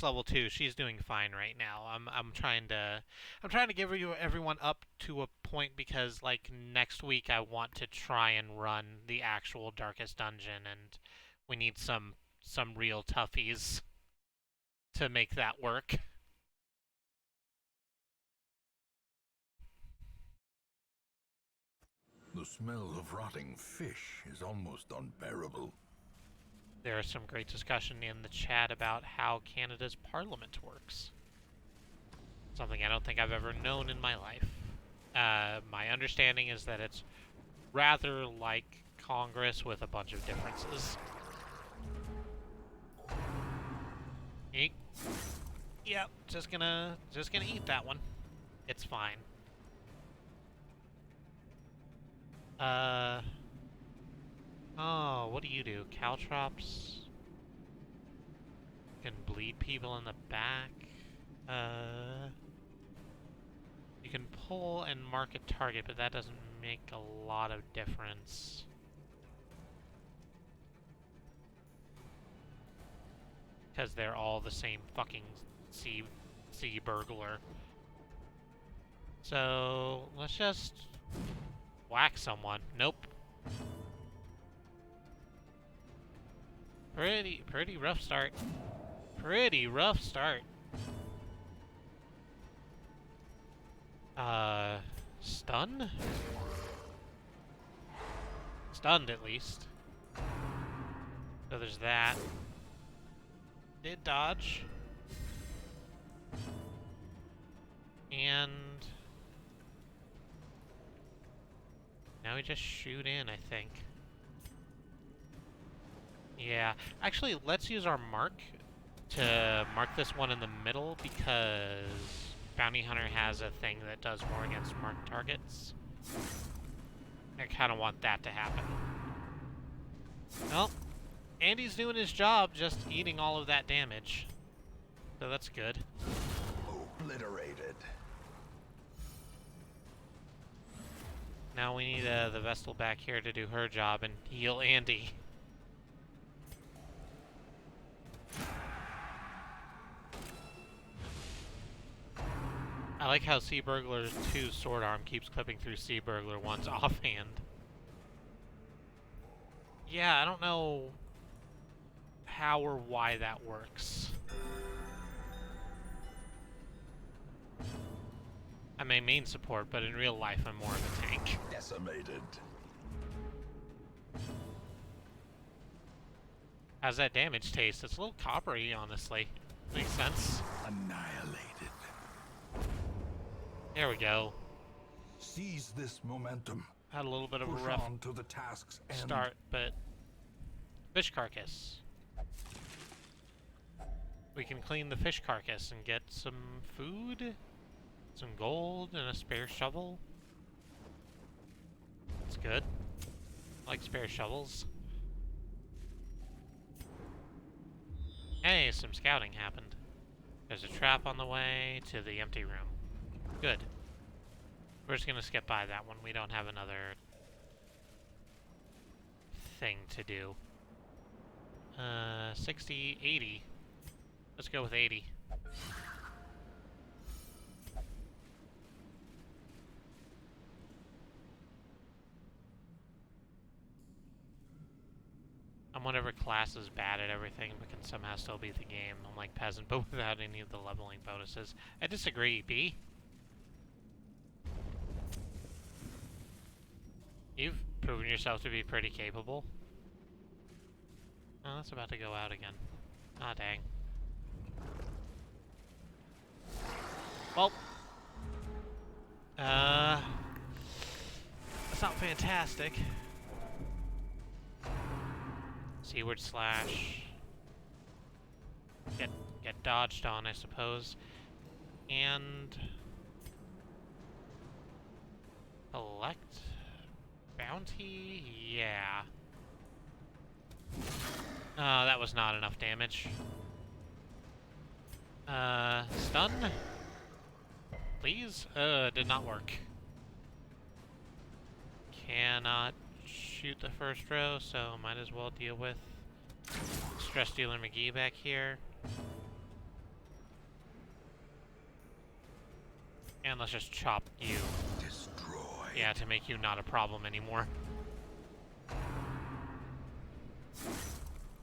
level 2. She's doing fine right now. I'm trying to give everyone up to a point because like next week I want to try and run the actual Darkest Dungeon and we need some real toughies to make that work. The smell of rotting fish is almost unbearable. There is some great discussion in the chat about how Canada's parliament works. Something I don't think I've ever known in my life. My understanding is that it's rather like Congress with a bunch of differences. Eek. Yep, just gonna eat that one. It's fine. Oh, what do you do? Caltrops can bleed people in the back. You can pull and mark a target, but that doesn't make a lot of difference. Because they're all the same fucking sea burglar. So, let's just whack someone. Nope. Pretty rough start. Pretty rough start. Stun? Stunned, at least. So there's that. Did dodge. And now we just shoot in, I think. Yeah. Actually, let's use our mark to mark this one in the middle, because Bounty Hunter has a thing that does more against marked targets. I kind of want that to happen. Well, Andy's doing his job, just eating all of that damage. So that's good. Obliterated. Now we need the Vestal back here to do her job and heal Andy. I like how Sea Burglar 2's sword arm keeps clipping through Sea Burglar 1's offhand. Yeah, I don't know how or why that works. I'm a main support, but in real life I'm more of a tank. Decimated. How's that damage taste? It's a little coppery, honestly. Makes sense. Annihilated. There we go. Seize this momentum. Had a little bit of a Push rough on to the task's end. start, but fish carcass. We can clean the fish carcass and get some food, some gold, and a spare shovel. That's good. I like spare shovels. Hey, some scouting happened. There's a trap on the way to the empty room. Good. We're just gonna skip by that one. We don't have another thing to do. 60, 80. Let's go with 80. I'm whatever class is bad at everything but can somehow still beat the game. I'm like Peasant, but without any of the leveling bonuses. I disagree, B. You've proven yourself to be pretty capable. Oh, that's about to go out again. Ah, dang. Well. That's not fantastic. Seaward slash. Get dodged on, I suppose. And collect bounty? Yeah. That was not enough damage. Stun? Please? Did not work. Cannot shoot the first row, so might as well deal with Stress Dealer McGee back here. And let's just chop you. Destroy. Yeah, to make you not a problem anymore.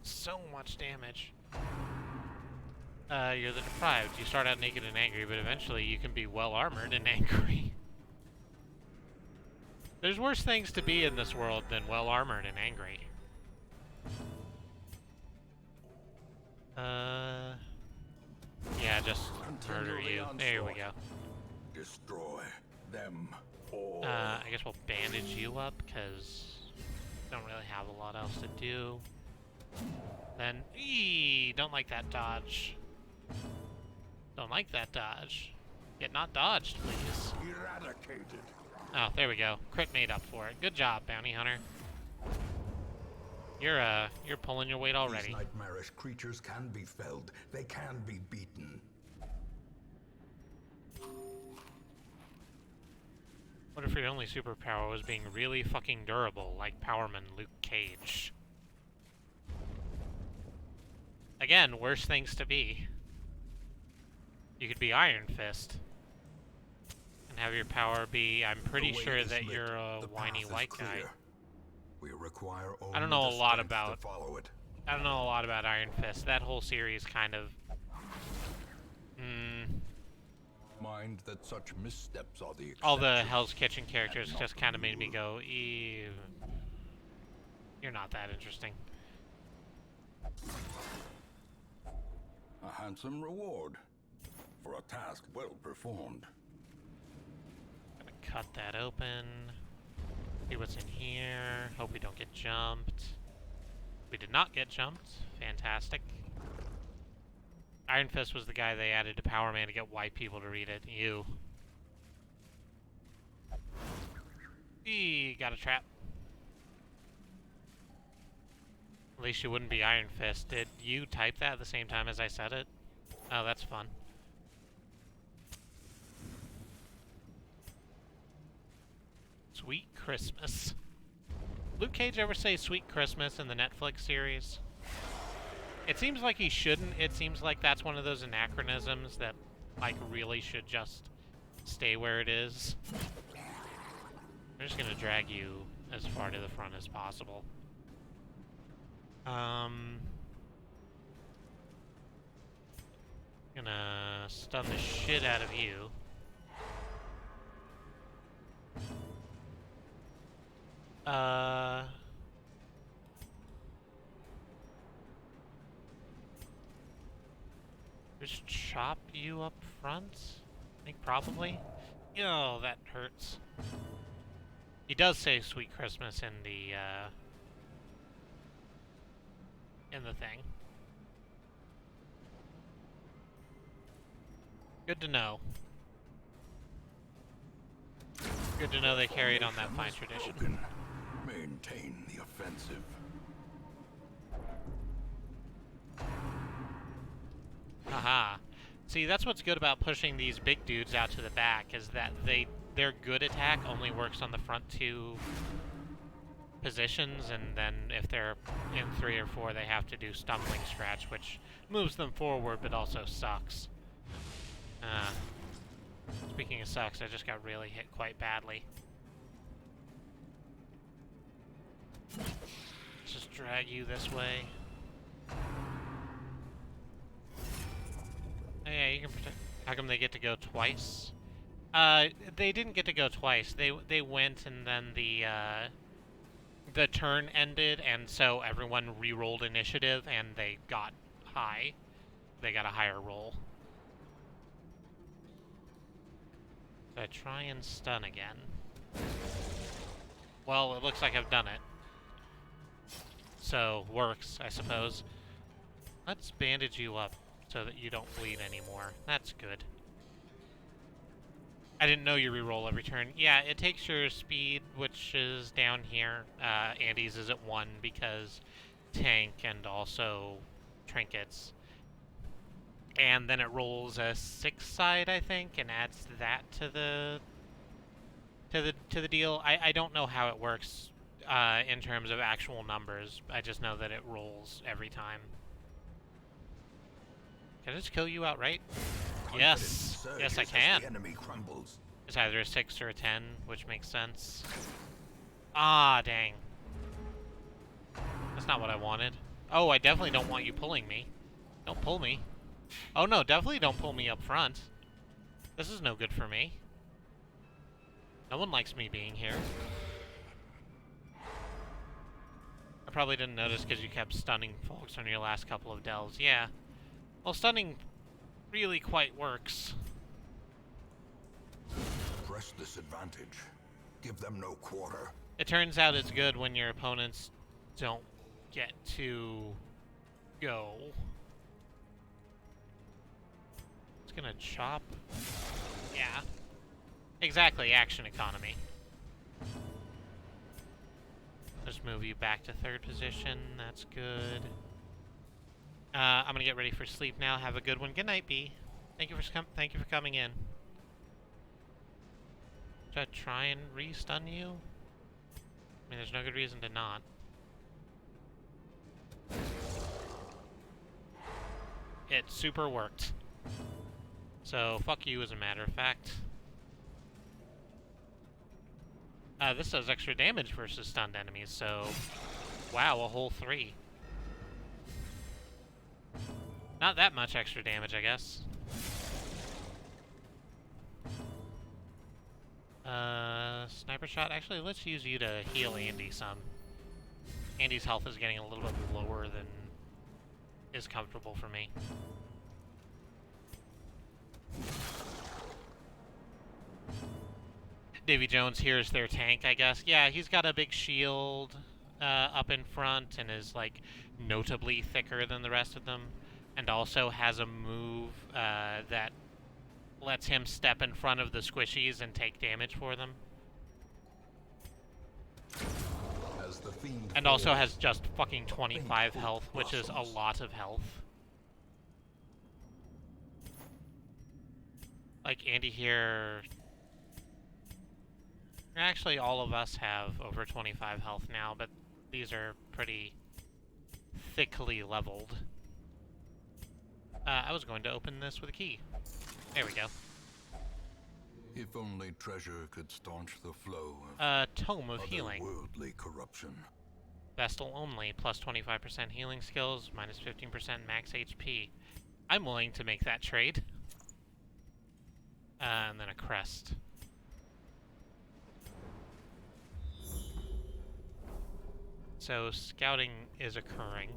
So much damage. You're the Deprived. You start out naked and angry, but eventually you can be well-armored and angry. There's worse things to be in this world than well-armored and angry. Yeah, just murder you. There we go. Destroy them all. I guess we'll bandage you up, because don't really have a lot else to do. Then, don't like that dodge. Don't like that dodge. Get not dodged, please. Eradicated. Oh, there we go. Crit made up for it. Good job, Bounty Hunter. You're pulling your weight already. These nightmarish creatures can be felled. They can be beaten. What if your only superpower was being really fucking durable, like Powerman Luke Cage? Again, worse things to be. You could be Iron Fist. And have your power be, I'm pretty sure that you're a whiny white guy. We require I don't know a lot to about follow it. I don't know a lot about Iron Fist. That whole series kind of Mind that such missteps are the all the exception. Hell's Kitchen characters just kind of made me go, ew. You're not that interesting. A handsome reward for a task well performed. Gonna cut that open. See what's in here. Hope we don't get jumped. We did not get jumped. Fantastic. Iron Fist was the guy they added to Power Man to get white people to read it. You. Eee, got a trap. At least you wouldn't be Iron Fist. Did you type that at the same time as I said it? Oh, that's fun. Sweet Christmas. Luke Cage ever say Sweet Christmas in the Netflix series? It seems like he shouldn't. It seems like that's one of those anachronisms that, like, really should just stay where it is. I'm just gonna drag you as far to the front as possible. Gonna stun the shit out of you. Just chop you up front? I think probably. Oh, that hurts. He does say Sweet Christmas in the thing. Good to know. Good to know they carried on that fine tradition. Broken. Maintain the offensive. Haha. See, that's what's good about pushing these big dudes out to the back, is that their good attack only works on the front two positions, and then if they're in 3 or 4, they have to do stumbling scratch, which moves them forward but also sucks. Speaking of sucks, I just got really hit quite badly. Let's just drag you this way. Oh, yeah, you can protect. How come they get to go twice? They didn't get to go twice. They went, and then the turn ended, and so everyone re-rolled initiative, and they got high. They got a higher roll. So I try and stun again. Well, it looks like I've done it. So, works, I suppose. Let's bandage you up so that you don't bleed anymore. That's good. I didn't know you reroll every turn. Yeah, it takes your speed, which is down here. Andy's is at 1 because tank and also trinkets. And then it rolls a 6 side, I think, and adds that to the deal. I don't know how it works in terms of actual numbers. I just know that it rolls every time. Can I just kill you outright? Yes. Yes, I can. The enemy crumbles. It's either a 6 or a 10, which makes sense. Ah, dang. That's not what I wanted. Oh, I definitely don't want you pulling me. Don't pull me. Oh no, definitely don't pull me up front. This is no good for me. No one likes me being here. I probably didn't notice because you kept stunning folks on your last couple of delves. Yeah. Well, stunning really quite works. Press this advantage. Give them no quarter. It turns out it's good when your opponents don't get to go. gonna chop. Yeah. Exactly, action economy. Just move you back to 3rd position. That's good. I'm gonna get ready for sleep now. Have a good one. Good night, B. Thank you for coming in. Should I try and re-stun you? I mean, there's no good reason to not. It super worked. So, fuck you as a matter of fact. This does extra damage versus stunned enemies, so... Wow, a whole 3. Not that much extra damage, I guess. Sniper shot. Actually, let's use you to heal Andy some. Andy's health is getting a little bit lower than is comfortable for me. Davy Jones here's their tank, I guess. Yeah, he's got a big shield up in front and is, like, notably thicker than the rest of them. And also has a move that lets him step in front of the squishies and take damage for them. As the fiend And also falls, has just fucking 25 health, which is a lot of health. Like, Andy here... Actually, all of us have over 25 health now, but these are pretty thickly leveled. I was going to open this with a key. There we go. If only treasure could staunch the flow of Tome of Healing. otherworldly corruption. Vestal only, plus 25% healing skills, minus 15% max HP. I'm willing to make that trade. And then a crest. So, scouting is occurring.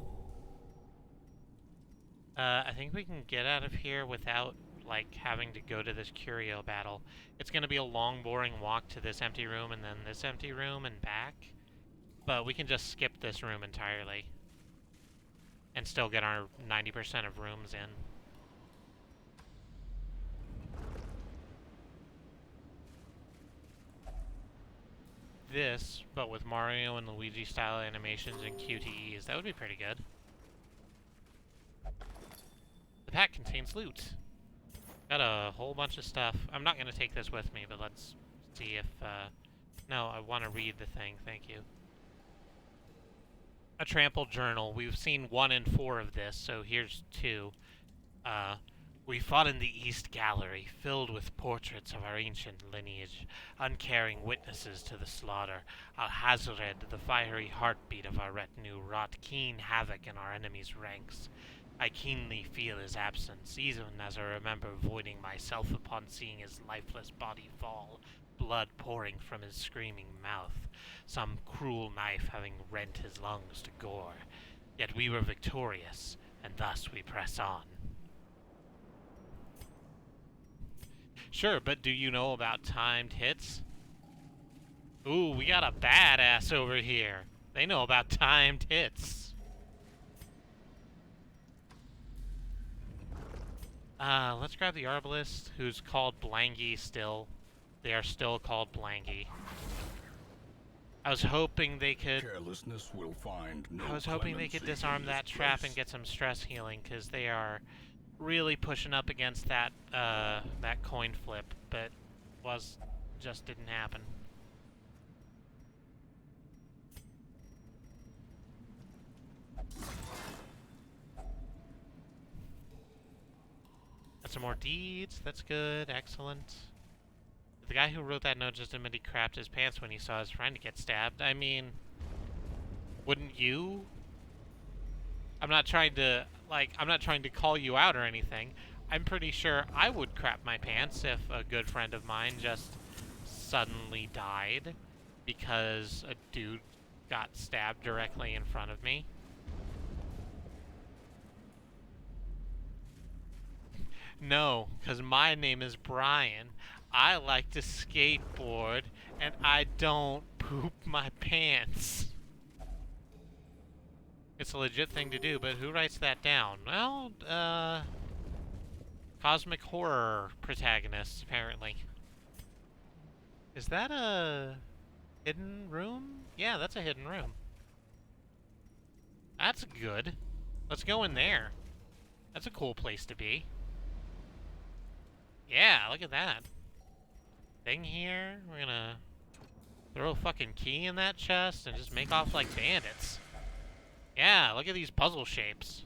I think we can get out of here without, like, having to go to this curio battle. It's gonna be a long, boring walk to this empty room and then this empty room and back. But we can just skip this room entirely. And still get our 90% of rooms in. This, but with Mario and Luigi style animations and QTEs, that would be pretty good. The pack contains loot. Got a whole bunch of stuff. I'm not going to take this with me, but let's see if... no, I want to read the thing, thank you. A trampled journal. We've seen 1 and 4 of this, so here's 2. We fought in the East Gallery, filled with portraits of our ancient lineage, uncaring witnesses to the slaughter. Al-Hazred, the fiery heartbeat of our retinue, wrought keen havoc in our enemy's ranks. I keenly feel his absence, even as I remember voiding myself upon seeing his lifeless body fall, blood pouring from his screaming mouth, some cruel knife having rent his lungs to gore. Yet we were victorious, and thus we press on. Sure, but do you know about timed hits? Ooh, we got a badass over here. They know about timed hits. Let's grab the Arbalist, who's called Blangy still. They are still called Blangy. I was hoping they could... Carelessness will find no I was hoping they could clemency disarm in that this trap place. and get some stress healing, because they are really pushing up against that, that coin flip, but just didn't happen. Got some more deeds, that's good, excellent. The guy who wrote that note just admitted he crapped his pants when he saw his friend get stabbed. I mean, wouldn't you? I'm not trying to call you out or anything. I'm pretty sure I would crap my pants if a good friend of mine just suddenly died because a dude got stabbed directly in front of me. No, because my name is Brian. I like to skateboard, and I don't poop my pants. It's a legit thing to do, but who writes that down? Well, Cosmic horror protagonists, apparently. Is that a hidden room? Yeah, that's a hidden room. That's good. Let's go in there. That's a cool place to be. Yeah, look at that. Thing here. We're gonna throw a fucking key in that chest and just make off like bandits. Yeah, look at these puzzle shapes.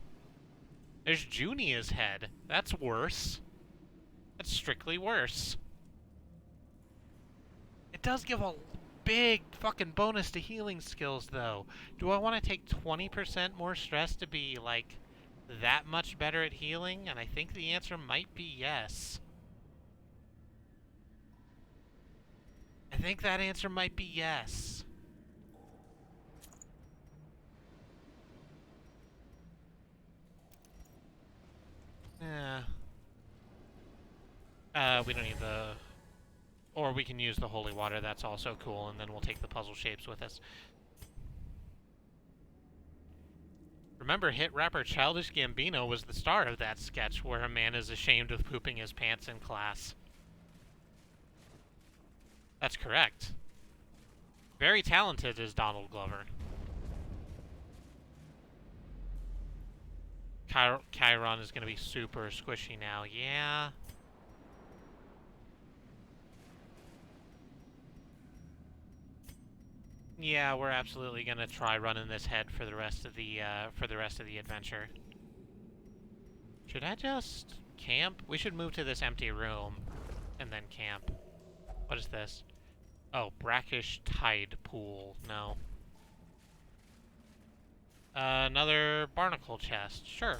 There's Junia's head. That's worse. That's strictly worse. It does give a big fucking bonus to healing skills, though. Do I want to take 20% more stress to be, like, that much better at healing? And I think the answer might be yes. I think that answer might be yes. Yeah. We don't need the... Or we can use the holy water, that's also cool, and then we'll take the puzzle shapes with us. Remember, hit rapper Childish Gambino was the star of that sketch where a man is ashamed of pooping his pants in class. That's correct. Very talented is Donald Glover. Chiron is going to be super squishy now. Yeah. Yeah, we're absolutely going to try running this head for the rest of the adventure. Should I just camp? We should move to this empty room and then camp. What is this? Oh, brackish tide pool. No. Another barnacle chest. Sure.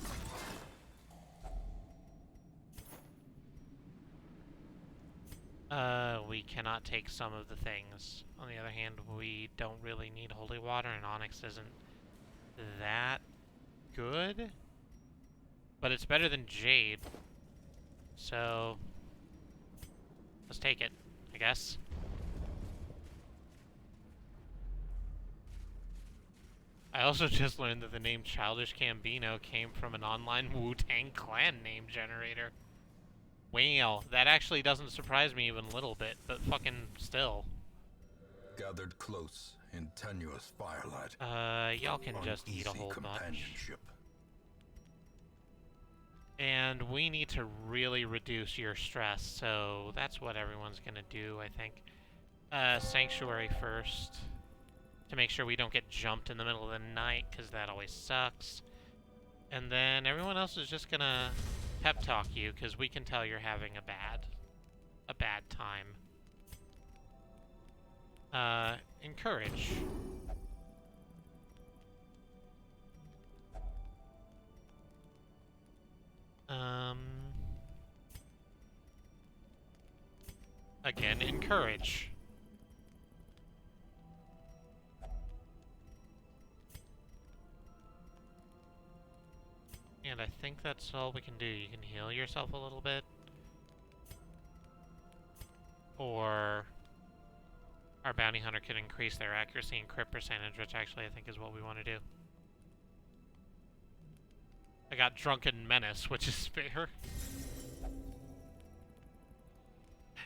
We cannot take some of the things. On the other hand, we don't really need holy water, and onyx isn't that good. But it's better than jade. So, let's take it, I guess. I also just learned that the name Childish Gambino came from an online Wu-Tang Clan name generator. Wow, that actually doesn't surprise me even a little bit, but fucking still. Gathered close in tenuous firelight. Y'all can just eat a whole bunch. And we need to really reduce your stress, so that's what everyone's gonna do, I think. Sanctuary first. To make sure we don't get jumped in the middle of the night, because that always sucks. And then everyone else is just gonna pep talk you, because we can tell you're having a bad time. Encourage. Again, encourage. And I think that's all we can do. You can heal yourself a little bit. Or our bounty hunter can increase their accuracy and crit percentage, which actually I think is what we want to do. I got Drunken Menace, which is fair.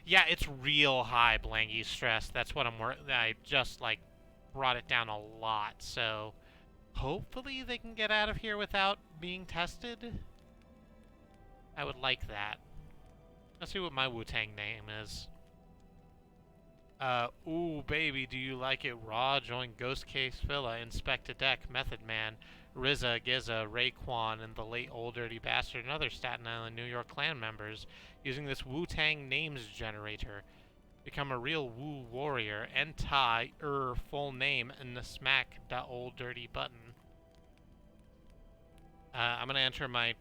Yeah, it's real high Blangy stress. That's what I just, like, brought it down a lot, so hopefully they can get out of here without being tested. I would like that. Let's see what my Wu-Tang name is. Ooh, baby, do you like it raw? Join Ghost Case Villa, Inspect a Deck, Method Man, RZA, Gizza, Raekwon, and the late Old Dirty Bastard and other Staten Island, New York clan members using this Wu-Tang names generator. Become a real Wu warrior. Enti, full name, and the smack da old dirty button. I'm gonna enter my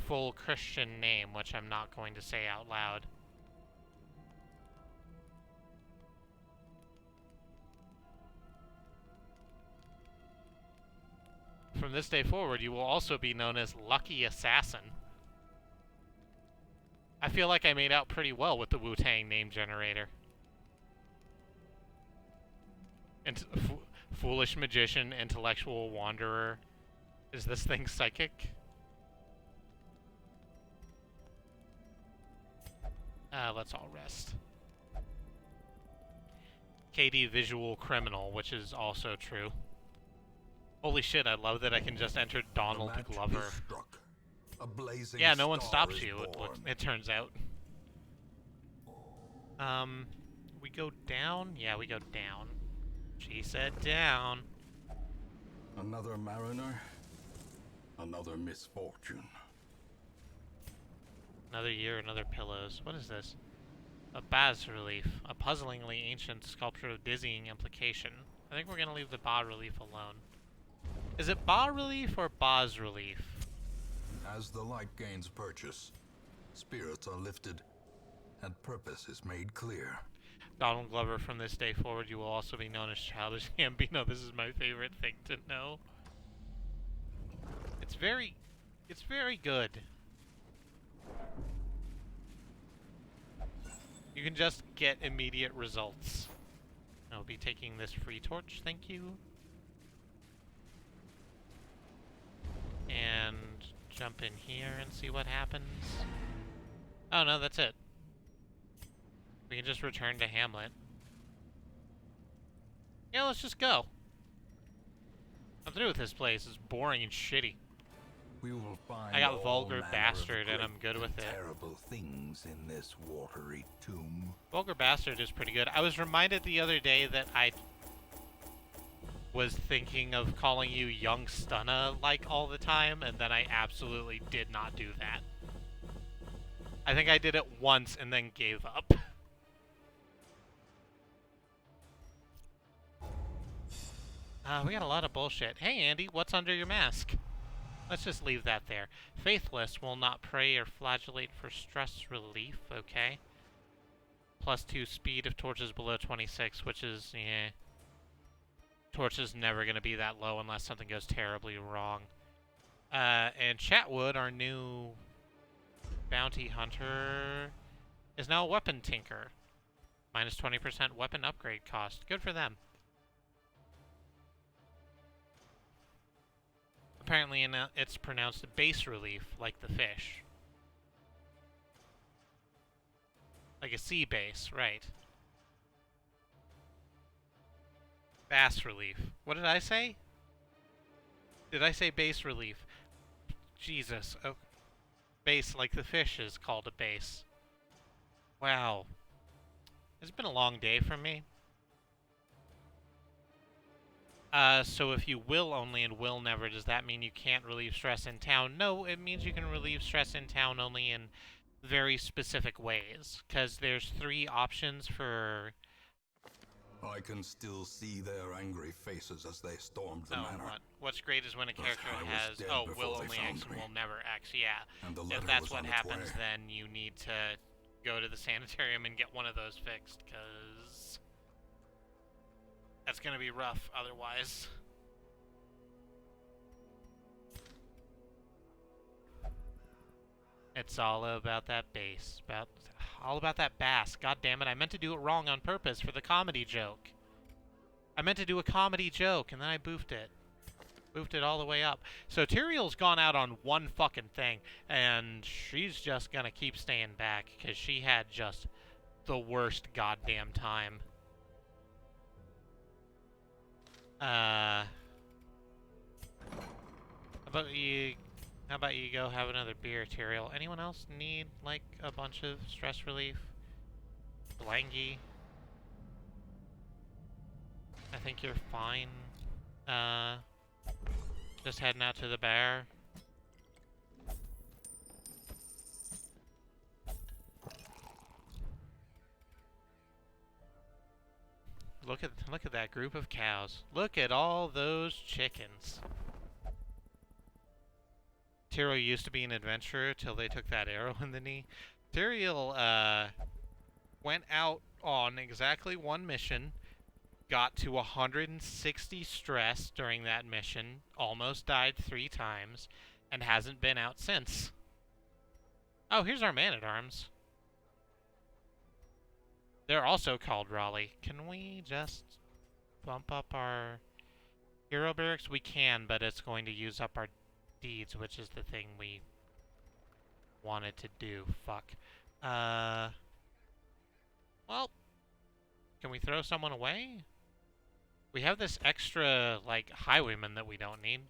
full Christian name, which I'm not going to say out loud. From this day forward, you will also be known as Lucky Assassin. I feel like I made out pretty well with the Wu-Tang name generator. And Foolish Magician, Intellectual Wanderer. Is this thing psychic? Let's all rest. KD visual criminal, which is also true. Holy shit, I love that I can just enter Donald The match Glover. is struck. A blazing Yeah, no one star stops is you, born. it turns out. We go down? Yeah, we go down. She said down. Another mariner, another misfortune. Another year, another pillows. What is this? A bas-relief. A puzzlingly ancient sculpture of dizzying implication. I think we're gonna leave the bas-relief alone. Is it bas-relief or bas-relief? As the light gains purchase, spirits are lifted, and purpose is made clear. Donald Glover, from this day forward, you will also be known as Childish Gambino. This is my favorite thing to know. It's very good. You can just get immediate results. I'll be taking this free torch, thank you. And jump in here and see what happens. Oh no, that's it. We can just return to Hamlet. Yeah, let's just go. I'm through with this place. It's boring and shitty. We will find I got all Vulgar manner of Bastard and great I'm good with it. Terrible things in this watery tomb. Vulgar Bastard is pretty good. I was reminded the other day that I was thinking of calling you Young Stunna like all the time, and then I absolutely did not do that. I think I did it once and then gave up. We got a lot of bullshit. Hey Andy, what's under your mask? Let's just leave that there. Faithless will not pray or flagellate for stress relief, okay. +2 speed if torch is below 26, which is, yeah. Torch is never going to be that low unless something goes terribly wrong. And Chatwood, our new bounty hunter, is now a weapon tinker. Minus 20% weapon upgrade cost. Good for them. Apparently it's pronounced bas relief, like the fish. Like a sea bass, right. Bas relief. What did I say? Did I say bas relief? Jesus. Oh, base, like the fish is called a base. Wow. It's been a long day for me. So if you will only and will never, does that mean you can't relieve stress in town? No, it means you can relieve stress in town only in very specific ways. Because there's 3 options for... I can still see their angry faces as they stormed the manor. What's great is when a character I was has, dead oh, before will they only found X and me. will never X, yeah. And the If letter that's was what on its happens, way. then you need to go to the sanitarium and get one of those fixed, because that's going to be rough otherwise. It's all about that bass. All about that bass. God damn it, I meant to do it wrong on purpose for the comedy joke. I meant to do a comedy joke, and then I boofed it. Boofed it all the way up. So Tyrael's gone out on one fucking thing, and she's just gonna keep staying back, because she had just the worst goddamn time. How about you go have another beer, Tyrael? Anyone else need, like, a bunch of stress relief? Blangy? I think you're fine. Just heading out to the bar. Look at that group of cows. Look at all those chickens. Tyrael used to be an adventurer till they took that arrow in the knee. Tyrael went out on exactly one mission, got to 160 stress during that mission, almost died 3 times, and hasn't been out since. Oh, here's our man-at-arms. They're also called Raleigh. Can we just bump up our hero barracks? We can, but it's going to use up our deeds, which is the thing we wanted to do. Fuck. Well, can we throw someone away? We have this extra, like, highwayman that we don't need.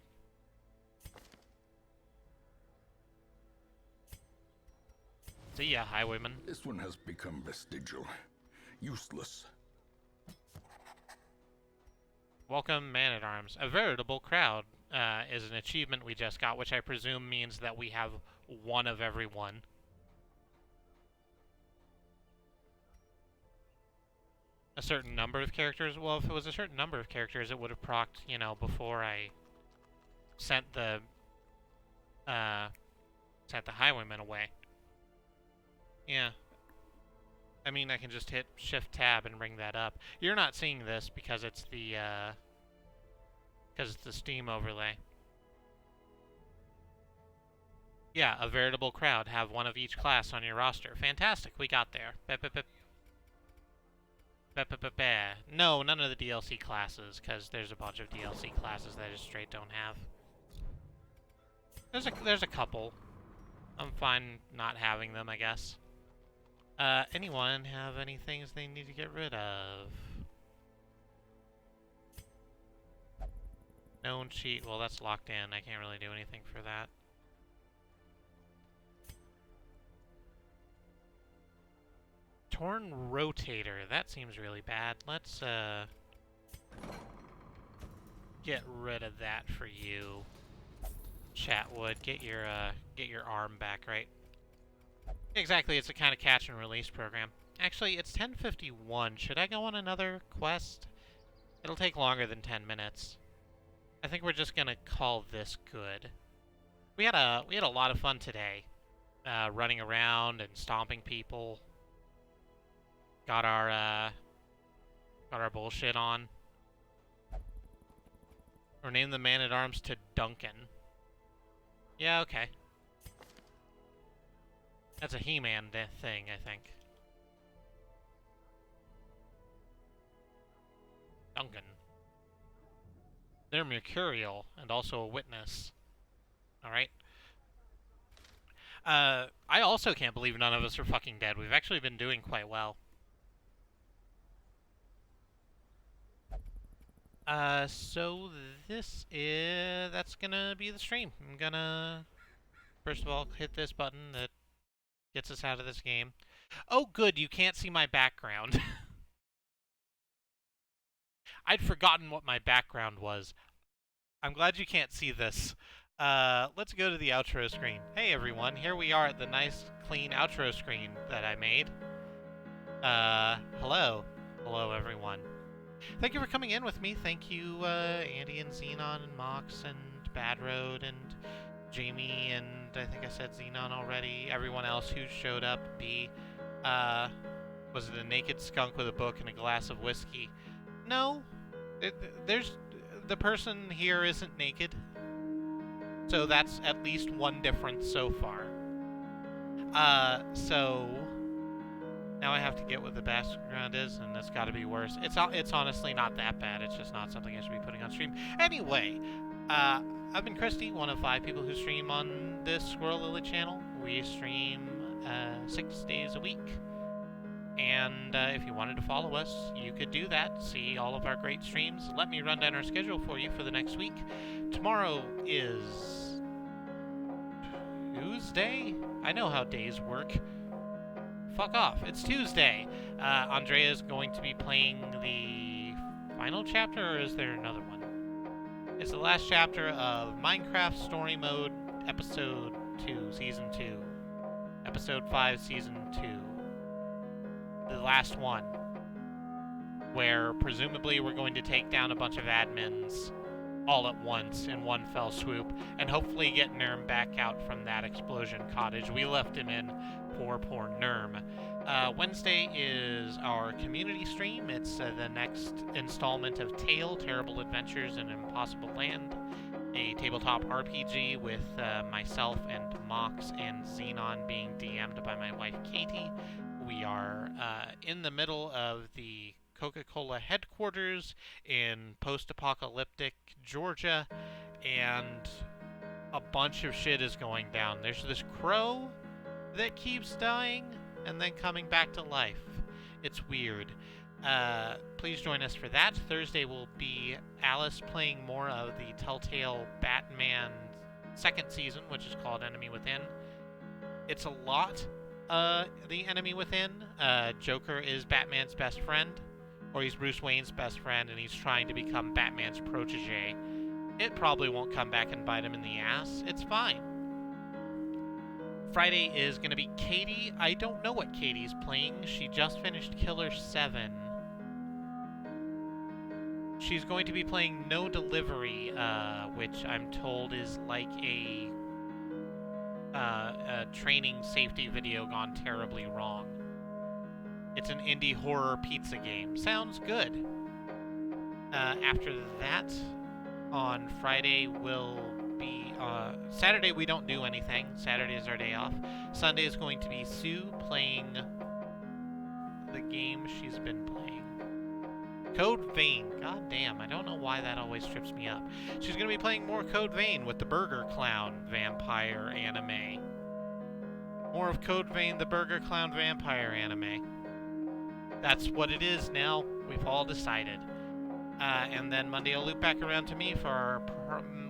See ya, highwayman. This one has become vestigial. Useless. Welcome, Man-at-Arms. A veritable crowd is an achievement we just got, which I presume means that we have one of every one. A certain number of characters? Well, if it was a certain number of characters, it would have procced, you know, before I sent the highwayman away. Yeah. I mean, I can just hit Shift-Tab and bring that up. You're not seeing this because it's the Steam overlay. Yeah, a veritable crowd. Have one of each class on your roster. Fantastic, we got there. No, none of the DLC classes, because there's a bunch of DLC classes that I just straight don't have. There's a couple. I'm fine not having them, I guess. Anyone have any things they need to get rid of? Known cheat. Well, that's locked in. I can't really do anything for that. Torn rotator. That seems really bad. Let's, get rid of that for you. Chatwood, get your arm back, right? Exactly, it's a kind of catch and release program. Actually, it's 10:51. Should I go on another quest? It'll take longer than 10 minutes. I think we're just gonna call this good. We had a lot of fun today, running around and stomping people. Got our bullshit on. Or name the Man-at-Arms to Duncan. Yeah, okay. That's a He-Man thing, I think. Duncan. They're mercurial, and also a witness. Alright? I also can't believe none of us are fucking dead. We've actually been doing quite well. So that's gonna be the stream. I'm gonna, first of all, hit this button that gets us out of this game. Oh, good, you can't see my background. I'd forgotten what my background was. I'm glad you can't see this. Let's go to the outro screen. Hey everyone, here we are at the nice, clean outro screen that I made. Hello. Hello everyone. Thank you for coming in with me. Thank you, Andy and Xenon and Mox and Bad Road and Jamie and I think I said Xenon already. Everyone else who showed up. B. Was it a naked skunk with a book and a glass of whiskey? No. The person here isn't naked. So that's at least one difference so far. So now I have to get what the background is, and it's got to be worse. It's honestly not that bad. It's just not something I should be putting on stream. Anyway, I've been Kristie, one of 5 people who stream on this Squirrel Lily channel. We stream 6 days a week. And if you wanted to follow us, you could do that. See all of our great streams. Let me run down our schedule for you for the next week. Tomorrow is Tuesday? I know how days work. Fuck off. It's Tuesday. Andrea is going to be playing the final chapter, or is there another one? It's the last chapter of Minecraft Story Mode, Episode 2, Season 2. Episode 5, Season 2. The last one, where presumably we're going to take down a bunch of admins all at once in one fell swoop, and hopefully get Nerm back out from that explosion cottage we left him in. Poor Nerm. Wednesday is our community stream. It's the next installment of Terrible Adventures in Impossible Land, a tabletop RPG with myself and Mox and Xenon being DM'd by my wife Katie. We are in the middle of the Coca-Cola headquarters in post-apocalyptic Georgia, and a bunch of shit is going down. There's this crow that keeps dying and then coming back to life. It's weird. Please join us for that. Thursday will be Alice playing more of the Telltale Batman second season, which is called Enemy Within. It's a lot, the Enemy Within. Joker is Batman's best friend, or he's Bruce Wayne's best friend, and he's trying to become Batman's protege. It probably won't come back and bite him in the ass. It's fine. Friday is going to be Katie. I don't know what Katie's playing. She just finished Killer 7. She's going to be playing No Delivery, which I'm told is like a training safety video gone terribly wrong. It's an indie horror pizza game. Sounds good. After that, on Friday will be... Saturday we don't do anything. Saturday is our day off. Sunday is going to be Sue playing the game she's been playing. Code Vein. God damn, I don't know why that always trips me up. She's going to be playing more Code Vein with the Burger Clown vampire anime. More of Code Vein, the Burger Clown vampire anime. That's what it is now. We've all decided. And then Monday will loop back around to me for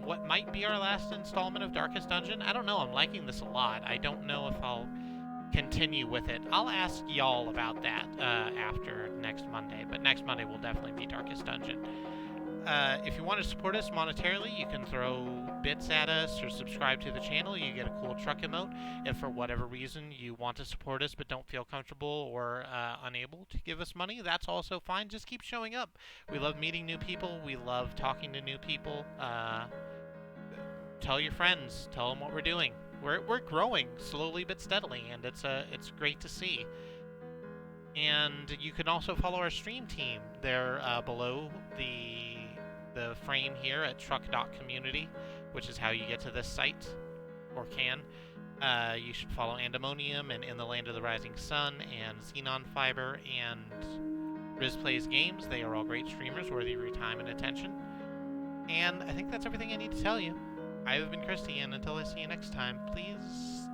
what might be our last installment of Darkest Dungeon. I don't know. I'm liking this a lot. I don't know if I'll continue with it. I'll ask y'all about that after next Monday. But next Monday will definitely be Darkest Dungeon. If you want to support us monetarily, you can throw bits at us or subscribe to the channel. You get a cool truck emote. If for whatever reason you want to support us but don't feel comfortable or unable to give us money, that's also fine. Just keep showing up. We love meeting new people. We love talking to new people. Tell your friends. Tell them what we're doing. We're growing slowly but steadily, and it's great to see. And you can also follow our stream team. They're below the frame here at truck.community, which is how you get to this site, or can. You should follow Andemonium and In the Land of the Rising Sun and Xenon Fiber and Riz Plays Games. They are all great streamers worthy of your time and attention. And I think that's everything I need to tell you. I have been Kristie, and until I see you next time, please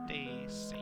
stay safe.